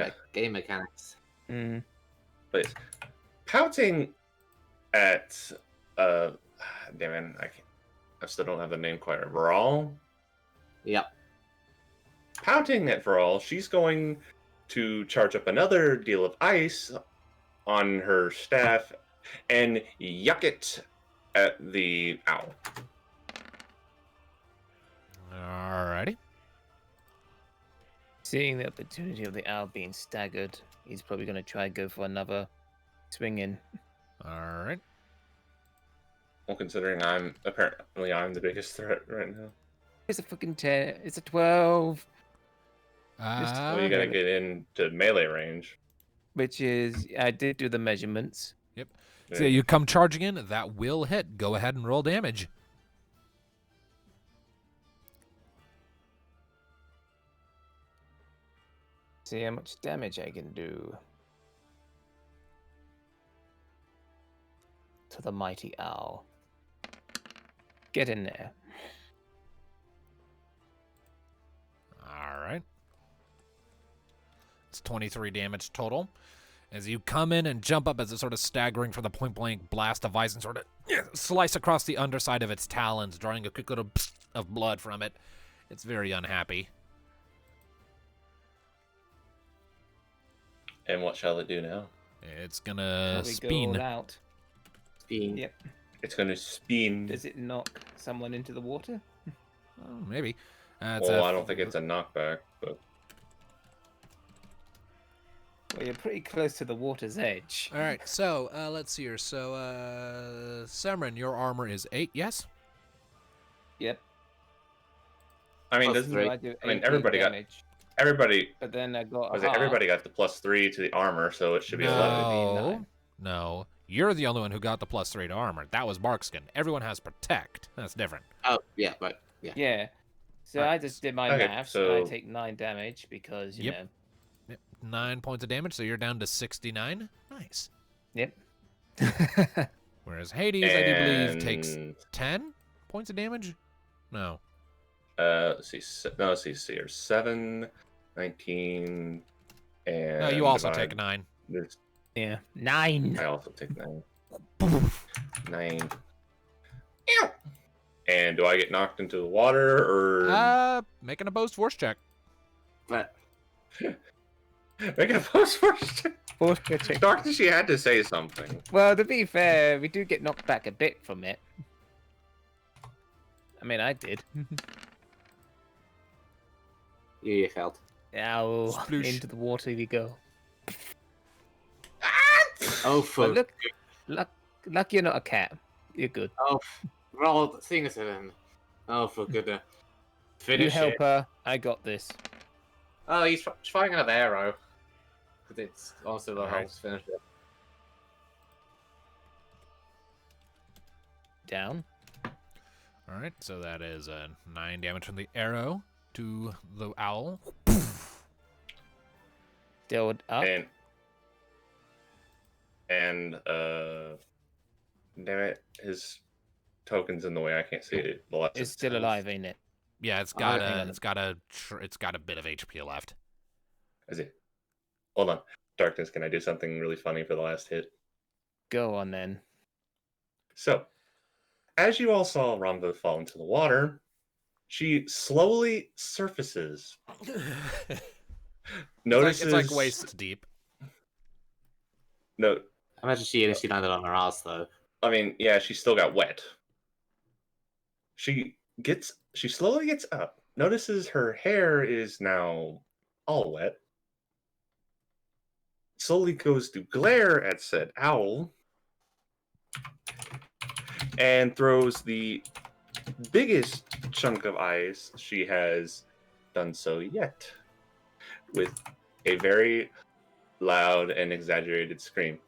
Like game mechanics. Mm. Please. Pouting at damn it, I still don't have the name quite right. Viral? Yep. Pouting at Viral, she's going to charge up another deal of ice on her staff and yuck it at the owl. Alrighty. Seeing the opportunity of the owl being staggered, he's probably going to try and go for another swing in. Alright. Well, considering I'm the biggest threat right now. It's a fucking 10. It's a 12. So you gotta get into melee range. Which is, I did do the measurements. So you come charging in, that will hit. Go ahead and roll damage. See how much damage I can do. To the mighty owl. Get in there. Alright. It's 23 damage total. As you come in and jump up as it's sort of staggering from the point-blank blast of ice and sort of slice across the underside of its talons, drawing a quick little psst of blood from it. It's very unhappy. And what shall it do now? It's gonna Probably go spin. all out. Being Yep. It's gonna spin. Does it knock someone into the water? Oh, maybe. Well, I don't think it's a knockback, but Well, you're pretty close to the water's edge. All right, so let's see here. So, Semron, your armor is 8, yes? Yep. I mean, Plus doesn't three. I do I mean, 18 everybody got- damage, everybody? But then I got Was a it everybody half. got the +3 to the armor, so it should be 11. No, 11. no. You're the only one who got the +3 to armor. That was Barkskin. Everyone has protect. That's different. oh yeah, but yeah. Yeah. So Right. I just did my Okay, maths, so- and I take 9 damage because, you Yep. know. Yep. 9 points of damage, so you're down to 69. Nice. Yep. Whereas Hades, I do believe, takes And, 10 points of damage? No. let's see. No, let's see. Here's 7, 19, and No, you also divide take 9. this. Yeah. 9. I also take 9. 9. Ew! And do I get knocked into the water or Make an opposed force check. But make a post first? Doctor, she had to say something. Well, to be fair, we do get knocked back a bit from it. I mean, I did. you failed. Ow. Sploosh. Into the water we go. Oh, But for luck you're not a cat. You're good. roll sing us in. Oh, for goodness. You Finish help it. her. I got this. Oh, he's firing another arrow. Because it's also the Alright. whole finish it. Down. All right, so that is 9 damage from the arrow to the owl. Still up. And damn it, his token's in the way. I can't see it. The last It's still alive, ain't it? Yeah, it's got a bit of HP left. Is it? Hold on, Darkness. Can I do something really funny for the last hit? Go on then. So, as you all saw Rhonda fall into the water, she slowly surfaces. Notices. It's like waist deep. No, I imagine she initially landed on her ass, though. I mean, yeah, she still got wet. She slowly gets up, notices her hair is now all wet, slowly goes to glare at said owl, and throws the biggest chunk of ice she has done so yet, with a very loud and exaggerated scream.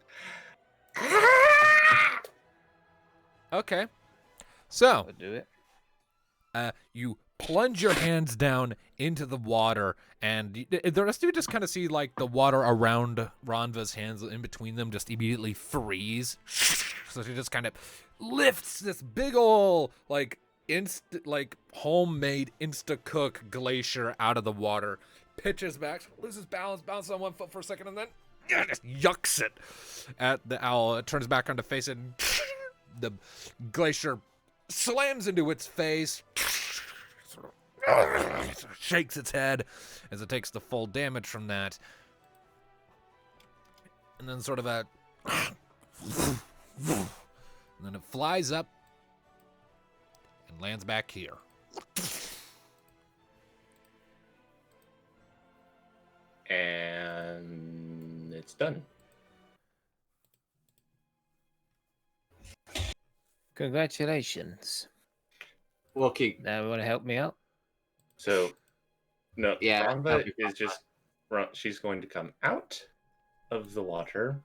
Okay. So, I'll do it. you plunge your hands down into the water, and the rest of you just kind of see like the water around Ronva's hands, in between them, just immediately freeze. So she just kind of lifts this big ol' like homemade insta-cook glacier out of the water, pitches back, loses balance, bounces on one foot for a second, and then just yucks it at the owl. It turns back on to face it, and the glacier slams into its face, sort of shakes its head as it takes the full damage from that, and then sort of and then it flies up and lands back here. And it's done. Congratulations. Well, keep. Now, want to help me out? So, no, Yeah, Ronva that'll be is just, she's going to come out of the water.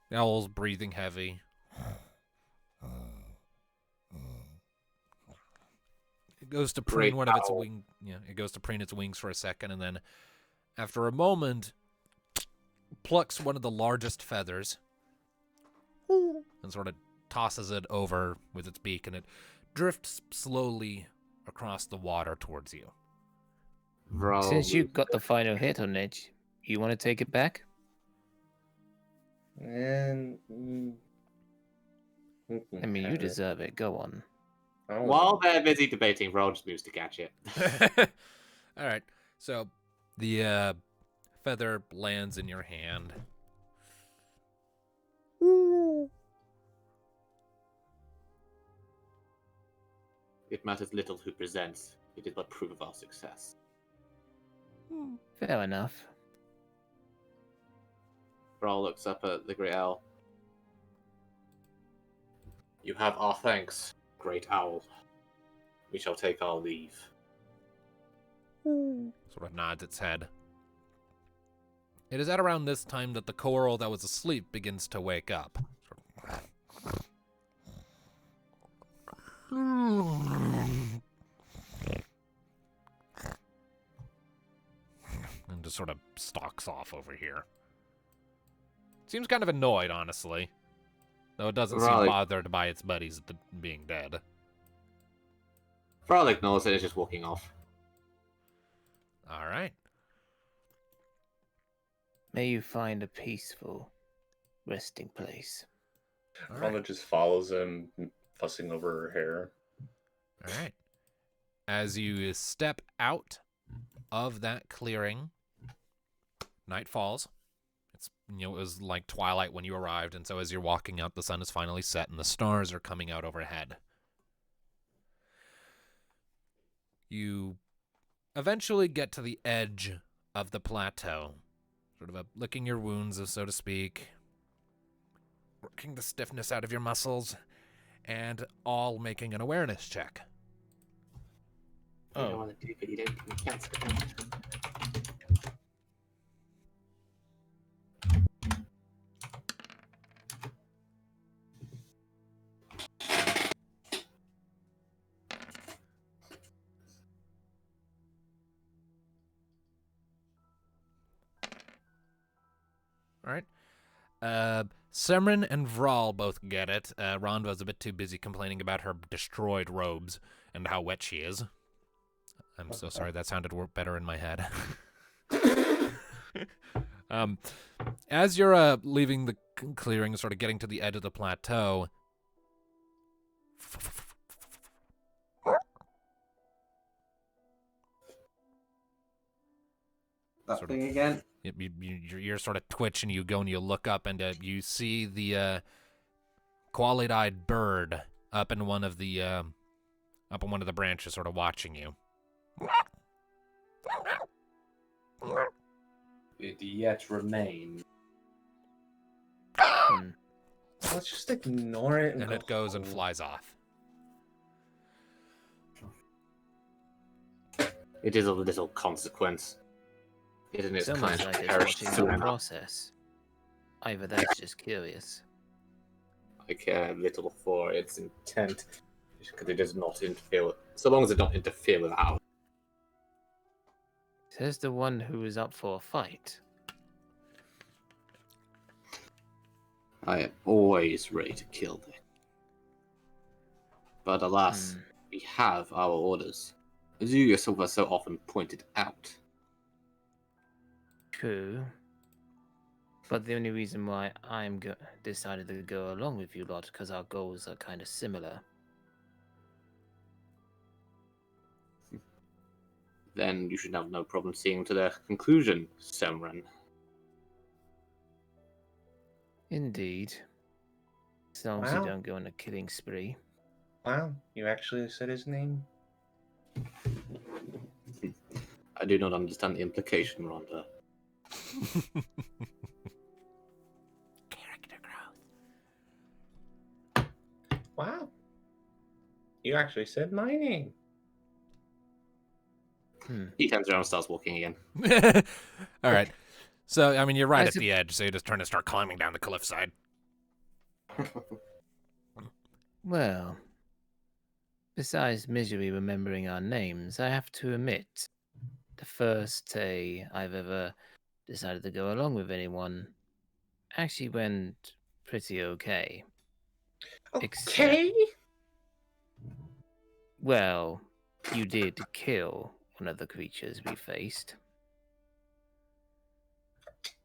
The owl's breathing heavy. It goes to preen one of its wings. Yeah, it goes to preen its wings for a second, and then, after a moment, plucks one of the largest feathers and sort of tosses it over with its beak, and it drifts slowly across the water towards you. Since you got the final hit on it, you want to take it back? And I mean, you deserve it. Go on. Oh. While they're busy debating, Roll just moves to catch it. All right, so the feather lands in your hand. It matters little who presents. It is but proof of our success. Fair enough. Brawl looks up at the Great Owl. You have our thanks, Great Owl. We shall take our leave. Sort of nods its head. It is at around this time that the coral that was asleep begins to wake up. And just sort of stalks off over here. Seems kind of annoyed, honestly. Though it doesn't seem Right. bothered by its buddies being dead. Brawl ignores it, it's just walking off. All right. May you find a peaceful resting place. All right. Ronva just follows him, fussing over her hair. All right. As you step out of that clearing, night falls. It was like twilight when you arrived, and so as you're walking out, the sun is finally set and the stars are coming out overhead. You eventually get to the edge of the plateau, sort of licking your wounds, so to speak, working the stiffness out of your muscles, and all making an awareness check. You don't want to do, but you don't give me a chance. All right. Semrin and Vral both get it. Ronva's a bit too busy complaining about her destroyed robes and how wet she is. I'm so sorry, that sounded better in my head. As you're leaving the clearing, sort of getting to the edge of the plateau, That Sort of- thing again. your ears sort of twitch, and you go and you look up, and you see the quality-eyed bird up in one of the up on one of the branches, sort of watching you. It yet remains. Let's just ignore it And go it goes and home. flies off. It is of little consequence. Isn't it It's almost kind like of it's perished watching soon the enough? process. Either that's just curious. little for its intent, because it does not interfere with, so long as it don't interfere with ours. Says the one who is up for a fight. I am always ready to kill them. But alas, we have our orders, as you yourself have so often pointed out. True. But the only reason why I'm decided to go along with you lot because our goals are kind of similar. Then you should have no problem seeing to their conclusion, Semran. Indeed. As long as Wow. you don't go on a killing spree. Wow, you actually said his name? I do not understand the implication, Rhonda. Character growth. Wow. You actually said my name. He turns around and starts walking again. All right. So, I mean, you're right I at the edge, so you just turn and start climbing down the cliffside. Well, besides misery remembering our names, I have to admit, the first day I've ever decided to go along with anyone actually went pretty okay. Okay. Well, you did kill one of the creatures we faced.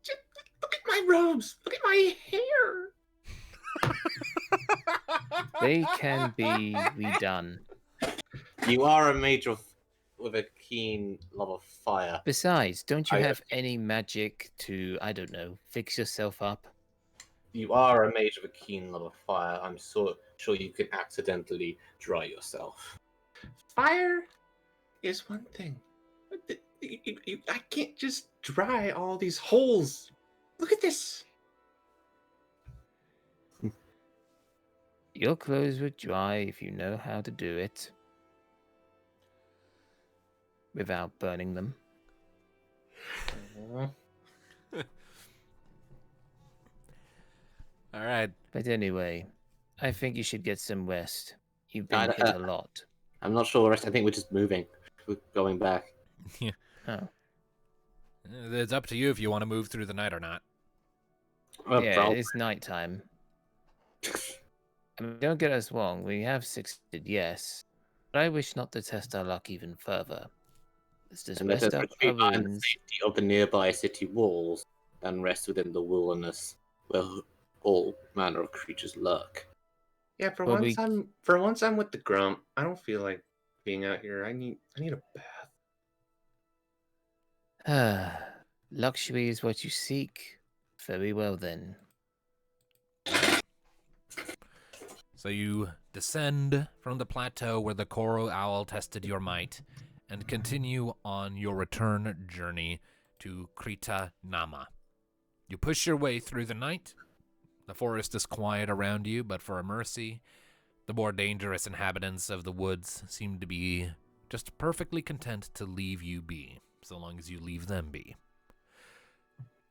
Just look at my robes. Look at my hair. They can be redone. You are a mage with a keen love of fire. Besides, don't you I- have any magic to, I don't know, fix yourself up? You are a mage of a keen love of fire. I'm so sure you could accidentally dry yourself. Fire is one thing. But I can't just dry all these holes. Look at this. Your clothes would dry if you know how to do it. Without burning them. All right. But anyway, I think you should get some rest. You've been I- hit a lot. I'm not sure the rest. I think we're just moving. We're going back. Oh. It's up to you if you want to move through the night or not. Yeah, it's nighttime. I mean, don't get us wrong, we have succeeded, yes. But I wish not to test our luck even further. Let's just And let rest us up our retreat behind the wounds. safety of the nearby city walls and rest within the wilderness where all manner of creatures lurk. Yeah, for Well, once I'm with the grump. I don't feel like being out here. I need a bath. Luxury is what you seek. Very well then. So you descend from the plateau where the Koro Owl tested your might and continue on your return journey to Krita Nama. You push your way through the night. The forest is quiet around you, but for a mercy, the more dangerous inhabitants of the woods seem to be just perfectly content to leave you be, so long as you leave them be.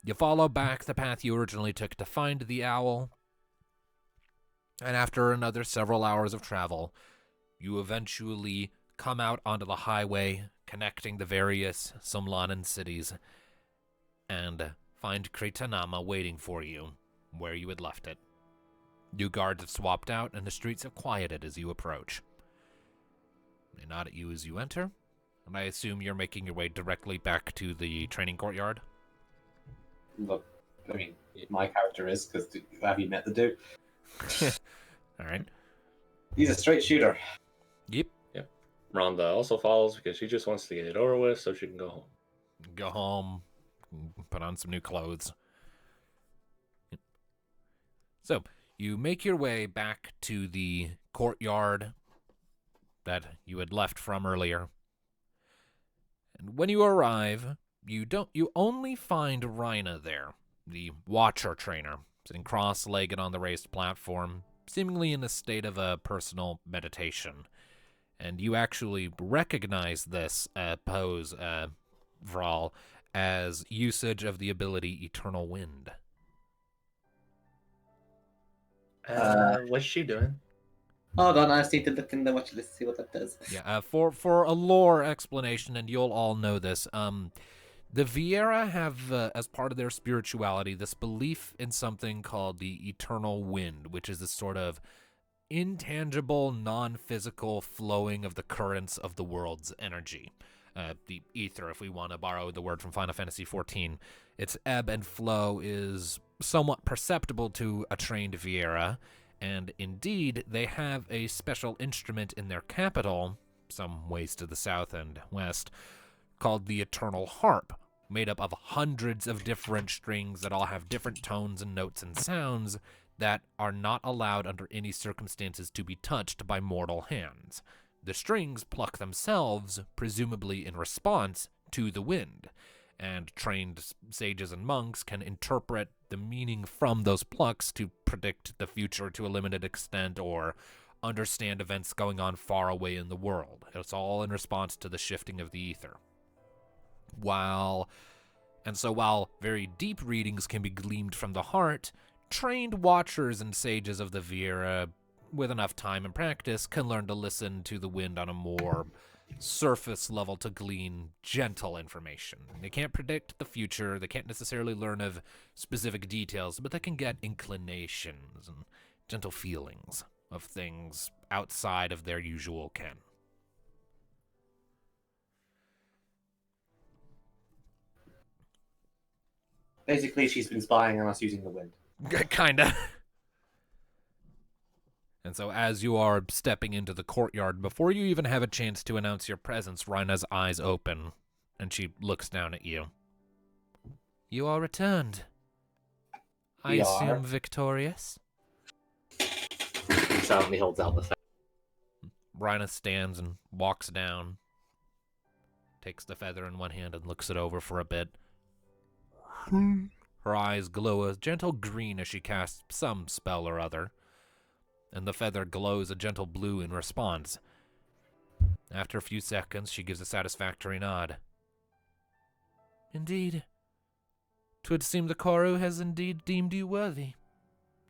You follow back the path you originally took to find the owl, and after another several hours of travel, you eventually come out onto the highway connecting the various Somlanan cities and find Kritanama waiting for you where you had left it. You guards have swapped out and the streets have quieted as you approach. They nod at you as you enter, and I assume you're making your way directly back to the training courtyard? Look, I mean, my character is, because have you met the dude? All right. He's a straight shooter. Yep. Rhonda also follows because she just wants to get it over with so she can go home. Go home, put on some new clothes. Yep. So, you make your way back to the courtyard that you had left from earlier. And when you arrive, you only find Rhina there, the Watcher trainer, sitting cross-legged on the raised platform, seemingly in a state of a personal meditation. And you actually recognize this pose, Vral, as usage of the ability Eternal Wind. What's she doing? Hold on, I just need to look in the watch list to see what that does. Yeah, for a lore explanation, and you'll all know this, the Viera have, as part of their spirituality, this belief in something called the eternal wind, which is this sort of intangible, non-physical flowing of the currents of the world's energy. The ether, if we want to borrow the word from Final Fantasy XIV, its ebb and flow is somewhat perceptible to a trained Viera, and indeed, they have a special instrument in their capital, some ways to the south and west, called the Eternal Harp, made up of hundreds of different strings that all have different tones and notes and sounds that are not allowed under any circumstances to be touched by mortal hands. The strings pluck themselves, presumably in response to the wind, and trained sages and monks can interpret the meaning from those plucks to predict the future to a limited extent or understand events going on far away in the world. It's all in response to the shifting of the ether. While very deep readings can be gleaned from the heart, trained watchers and sages of the Viera, with enough time and practice, can learn to listen to the wind on a more surface level to glean gentle information. They can't predict the future, they can't necessarily learn of specific details, but they can get inclinations and gentle feelings of things outside of their usual ken. Basically, she's been spying on us using the wind. Kinda. And so as you are stepping into the courtyard, before you even have a chance to announce your presence, Rhina's eyes open, and she looks down at you. You are returned. I assume victorious? He silently holds out the feather. Rhina stands and walks down, takes the feather in one hand and looks it over for a bit. Her eyes glow a gentle green as she casts some spell or other, and the feather glows a gentle blue in response. After a few seconds, she gives a satisfactory nod. Indeed. 'Twould seem the Koru has indeed deemed you worthy.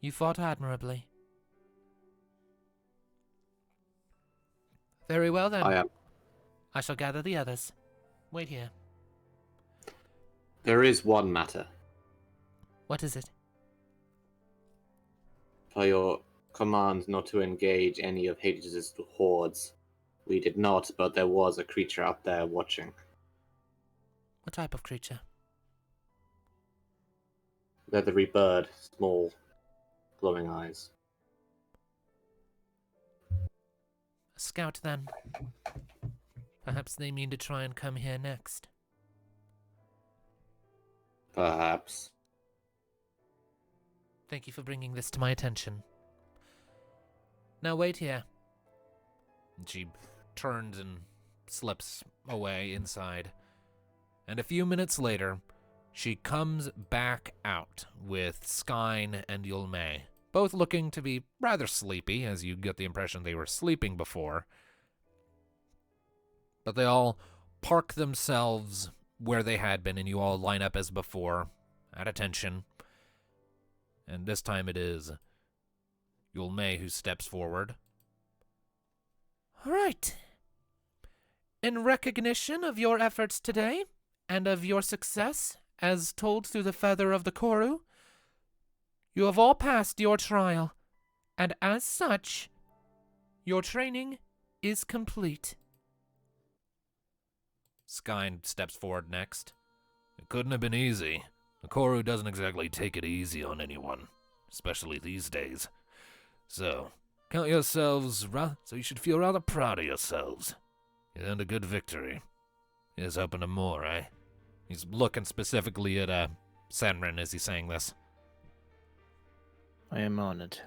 You fought admirably. Very well, then. I am. I shall gather the others. Wait here. There is one matter. What is it? For your command not to engage any of Hades' hordes. We did not, but there was a creature out there watching. What type of creature? Leathery bird, small, glowing eyes. A scout, then. Perhaps they mean to try and come here next. Perhaps. Thank you for bringing this to my attention. Now wait here. And she turns and slips away inside. And a few minutes later, she comes back out with Skyn and Yulmei, both looking to be rather sleepy, as you get the impression they were sleeping before. But they all park themselves where they had been, and you all line up as before, at attention. And this time it is Yulmei who steps forward. All right. In recognition of your efforts today, and of your success, as told through the feather of the Koru, you have all passed your trial, and as such, your training is complete. Skyn steps forward next. It couldn't have been easy. The Koru doesn't exactly take it easy on anyone, especially these days. So, count yourselves, so you should feel rather proud of yourselves. You earned a good victory. Here's hoping to more, eh? He's looking specifically at Senrin as he's saying this. I am honored.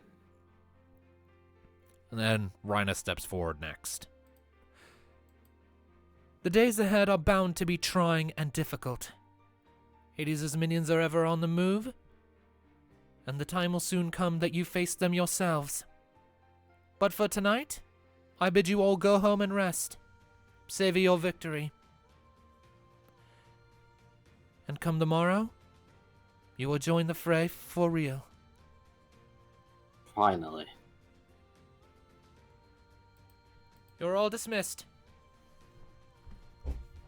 And then Rhina steps forward next. The days ahead are bound to be trying and difficult. Hades' minions are ever on the move, and the time will soon come that you face them yourselves. But for tonight, I bid you all go home and rest. Savor your victory. And come tomorrow, you will join the fray for real. Finally. You're all dismissed.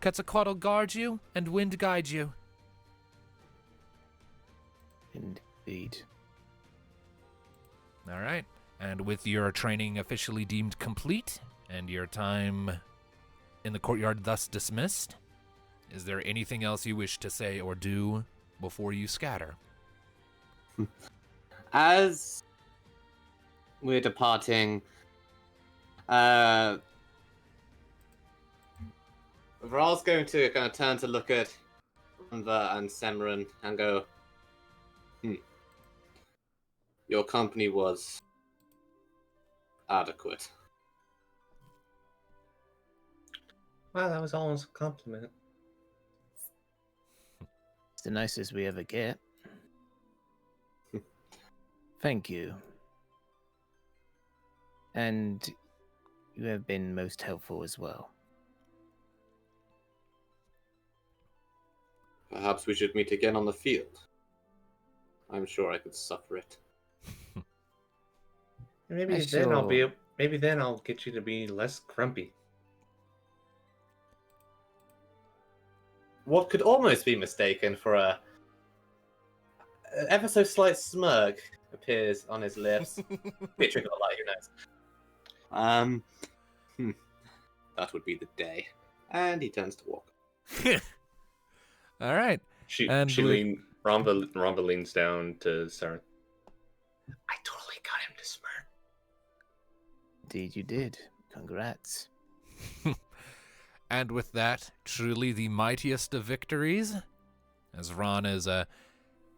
Quetzalcoatl guard you, and wind guide you. Indeed. All right. And with your training officially deemed complete, and your time in the courtyard thus dismissed, is there anything else you wish to say or do before you scatter? As we're departing, Vral's going to kind of turn to look at Ranva and Semran and go, your company was adequate. Wow, that was almost a compliment. It's the nicest we ever get. Thank you. And you have been most helpful as well. Perhaps we should meet again on the field. I'm sure I could suffer it. Maybe I then I'll sure- maybe then I'll get you to be less grumpy. what could almost be mistaken for an ever so slight smirk appears on his lips. Picture got like, who knows? That would be the day. And he turns to walk. All right. Ranva leans down to Sarah. I totally got him to smirk. Indeed you did. Congrats. And with that, truly the mightiest of victories, as Ron is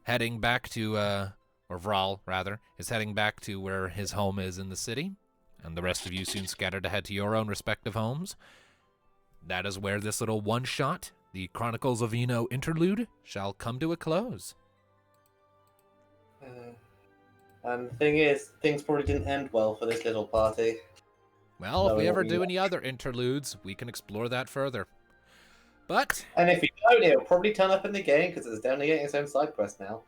heading back to, or Vral, rather, is heading back to where his home is in the city, and the rest of you soon scatter to head to your own respective homes. That is where this little one-shot, the Chronicles of Eno Interlude, shall come to a close. And the thing is, things probably didn't end well for this little party. Well, if we No, ever we- do any other interludes, we can explore that further. But, And if you don't, it'll probably turn up in the game because it's definitely getting its own side quest now.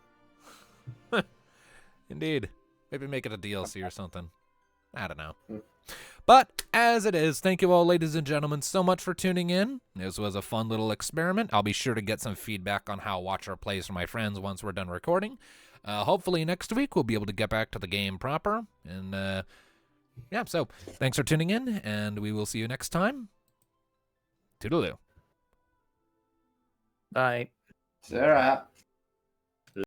indeed, maybe make it a DLC or something. I don't know. Hmm. But, as it is, thank you all, ladies and gentlemen, so much for tuning in. This was a fun little experiment. I'll be sure to get some feedback on how Watcher plays for my friends once we're done recording. Hopefully next week we'll be able to get back to the game proper. And, yeah, so thanks for tuning in, and we will see you next time. Toodaloo. Bye. Sarah.